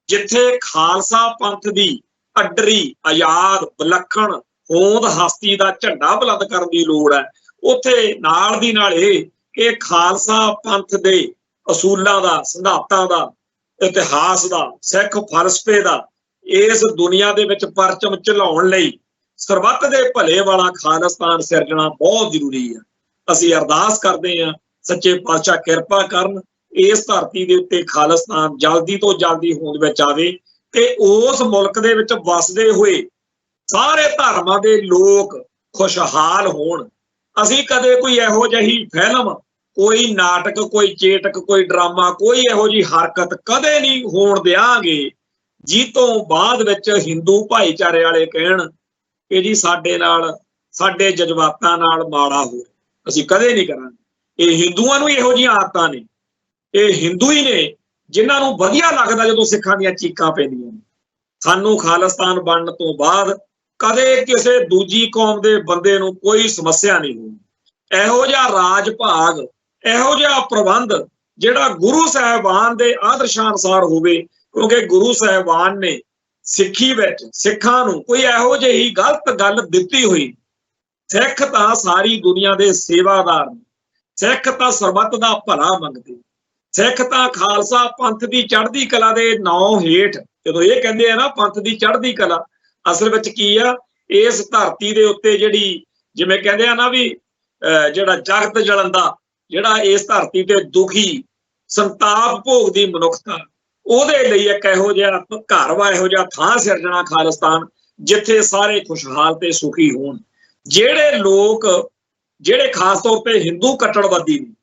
ਜਿੱਥੇ ਖਾਲਸਾ ਪੰਥ ਦੀ ਅੱਡਰੀ, ਆਜ਼ਾਦ, ਵਿਲੱਖਣ ਹੋਂਦ ਹਸਤੀ ਦਾ ਝੰਡਾ ਬੁਲੰਦ ਕਰਨ ਦੀ ਲੋੜ ਹੈ, ਉੱਥੇ ਨਾਲ ਦੀ ਨਾਲ ਇਹ ਕਿ ਖਾਲਸਾ ਪੰਥ ਦੇ ਅਸੂਲਾਂ ਦਾ, ਸਿਧਾਂਤਾਂ ਦਾ, ਇਤਿਹਾਸ ਦਾ, ਸਿੱਖ ਫਲਸਫੇ ਦਾ ਇਸ ਦੁਨੀਆ ਦੇ ਵਿੱਚ ਪਰਚਮ ਝਲਾਉਣ ਲਈ ਸਰਬੱਤ ਦੇ ਭਲੇ ਵਾਲਾ ਖਾਲਿਸਤਾਨ ਸਿਰਜਣਾ ਬਹੁਤ ਜ਼ਰੂਰੀ ਹੈ। ਅਸੀਂ ਅਰਦਾਸ ਕਰਦੇ ਹਾਂ ਸੱਚੇ ਪਾਤਸ਼ਾਹ ਕਿਰਪਾ ਕਰਨ, ਇਸ ਧਰਤੀ ਦੇ ਉੱਤੇ ਖਾਲਿਸਤਾਨ ਜਲਦੀ ਤੋਂ ਜਲਦੀ ਹੋਂਦ ਵਿੱਚ ਆਵੇ ਤੇ ਉਸ ਮੁਲਕ ਦੇ ਵਿੱਚ ਵਸਦੇ ਹੋਏ ਸਾਰੇ ਧਰਮਾਂ ਦੇ ਲੋਕ ਖੁਸ਼ਹਾਲ ਹੋਣ। ਅਸੀਂ ਕਦੇ ਕੋਈ ਇਹੋ ਜਿਹੀ ਫਿਲਮ, ਕੋਈ ਨਾਟਕ, ਕੋਈ ਚੇਟਕ, ਕੋਈ ਡਰਾਮਾ, ਕੋਈ ਇਹੋ ਜਿਹੀ ਹਰਕਤ ਕਦੇ ਨਹੀਂ ਹੋਣ ਦਿਆਂਗੇ ਜਿਹ ਤੋਂ ਬਾਅਦ ਵਿੱਚ ਹਿੰਦੂ ਭਾਈਚਾਰੇ ਵਾਲੇ ਕਹਿਣ ਕਿ ਜੀ ਸਾਡੇ ਨਾਲ, ਸਾਡੇ ਜਜ਼ਬਾਤਾਂ ਨਾਲ ਮਾੜਾ ਹੋ। ਅਸੀਂ ਕਦੇ ਨਹੀਂ ਕਰਾਂਗੇ। ਇਹ ਹਿੰਦੂਆਂ ਨੂੰ ਇਹੋ ਜਿਹੀਆਂ ਆਦਤਾਂ ਨੇ, ਇਹ ਹਿੰਦੂ ਹੀ ਨੇ ਜਿਨ੍ਹਾਂ ਨੂੰ ਵਧੀਆ ਲੱਗਦਾ ਜਦੋਂ ਸਿੱਖਾਂ ਦੀਆਂ ਚੀਕਾਂ ਪੈਂਦੀਆਂ ਨੇ। ਸਾਨੂੰ ਖਾਲਿਸਤਾਨ ਬਣਨ ਤੋਂ ਬਾਅਦ ਕਦੇ ਕਿਸੇ ਦੂਜੀ ਕੌਮ ਦੇ ਬੰਦੇ ਨੂੰ ਕੋਈ ਸਮੱਸਿਆ ਨਹੀਂ ਹੋਈ। ਇਹੋ ਜਿਹਾ ਰਾਜ ਭਾਗ, ਇਹੋ ਜਿਹਾ ਪ੍ਰਬੰਧ ਜਿਹੜਾ ਗੁਰੂ ਸਾਹਿਬਾਨ ਦੇ ਆਦਰਸ਼ਾਂ ਅਨੁਸਾਰ ਹੋਵੇ, ਕਿਉਂਕਿ ਗੁਰੂ ਸਾਹਿਬਾਨ ਨੇ ਸਿੱਖੀ ਵਿੱਚ ਸਿੱਖਾਂ ਨੂੰ ਕੋਈ ਇਹੋ ਜਿਹੀ ਗਲਤ ਗੱਲ ਦਿੱਤੀ ਹੋਈ। ਸਿੱਖ ਤਾਂ ਸਾਰੀ ਦੁਨੀਆ ਦੇ ਸੇਵਾਦਾਰ ਨੇ, ਸਿੱਖ ਤਾਂ ਸਰਬੱਤ ਦਾ ਭਲਾ ਮੰਗਦੇ, ਸਿੱਖ ਤਾਂ ਖਾਲਸਾ ਪੰਥ ਦੀ ਚੜ੍ਹਦੀ ਕਲਾ ਦੇ ਨਾਂ ਹੇਠ, ਜਦੋਂ ਇਹ ਕਹਿੰਦੇ ਆ ਨਾ ਪੰਥ ਦੀ ਚੜ੍ਹਦੀ ਕਲਾ, ਅਸਲ ਵਿੱਚ ਕੀ ਆ, ਇਸ ਧਰਤੀ ਦੇ ਉੱਤੇ ਜਿਹੜੀ, ਜਿਵੇਂ ਕਹਿੰਦੇ ਆ ਨਾ ਵੀ ਜਿਹੜਾ ਜਗਤ ਜਲੰਦਾ, ਜਿਹੜਾ ਇਸ ਧਰਤੀ ਤੇ ਦੁਖੀ ਸੰਤਾਪ ਭੋਗਦੀ ਮਨੁੱਖਤਾ, ਉਹਦੇ ਲਈ ਇੱਕ ਇਹੋ ਜਿਹਾ ਘਰ ਵਾ, ਇਹੋ ਜਿਹਾ ਥਾਂ ਸਿਰਜਣਾ ਖਾਲਿਸਤਾਨ, ਜਿੱਥੇ ਸਾਰੇ ਖੁਸ਼ਹਾਲ ਤੇ ਸੁਖੀ ਹੋਣ। ਜਿਹੜੇ ਲੋਕ, ਜਿਹੜੇ ਖਾਸ ਤੌਰ ਤੇ ਹਿੰਦੂ ਕੱਟੜਵਾਦੀ ਨੇ,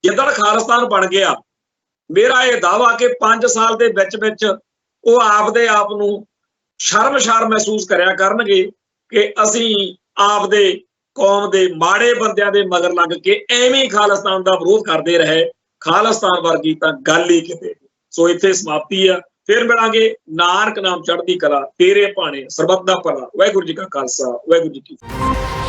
ਜਿੱਦਣ ਖਾਲਿਸਤਾਨ ਬਣ ਗਿਆ, ਮੇਰਾ ਇਹ ਦਾਵਾ ਕਿ 5 ਸਾਲ ਦੇ ਵਿੱਚ ਉਹ ਆਪਦੇ ਆਪ ਨੂੰ ਸ਼ਰਮਸ਼ਾਰ ਮਹਿਸੂਸ ਕਰਿਆ ਕਰਨਗੇ ਕਿ ਅਸੀਂ ਆਪਦੇ ਕੌਮ ਦੇ ਮਾੜੇ ਬੰਦਿਆਂ ਦੇ ਮਗਰ ਲੱਗ ਕੇ ਐਵੇਂ ਖਾਲਿਸਤਾਨ ਦਾ ਵਿਰੋਧ ਕਰਦੇ ਰਹੇ। ਖਾਲਿਸਤਾਨ ਵਰਗੀ ਤਾਂ ਗੱਲ ਹੀ ਕਿਤੇ। ਸੋ ਇੱਥੇ ਸਮਾਪਤੀ ਆ, ਫਿਰ ਮਿਲਾਂਗੇ। ਨਾਨਕ ਨਾਮ ਚੜ੍ਹਦੀ ਕਲਾ, ਤੇਰੇ ਭਾਣੇ ਸਰਬੱਤ ਦਾ ਭਲਾ। ਵਾਹਿਗੁਰੂ ਜੀ ਕਾ ਖਾਲਸਾ, ਵਾਹਿਗੁਰੂ ਜੀ ਕੀ ਫਤਿਹ।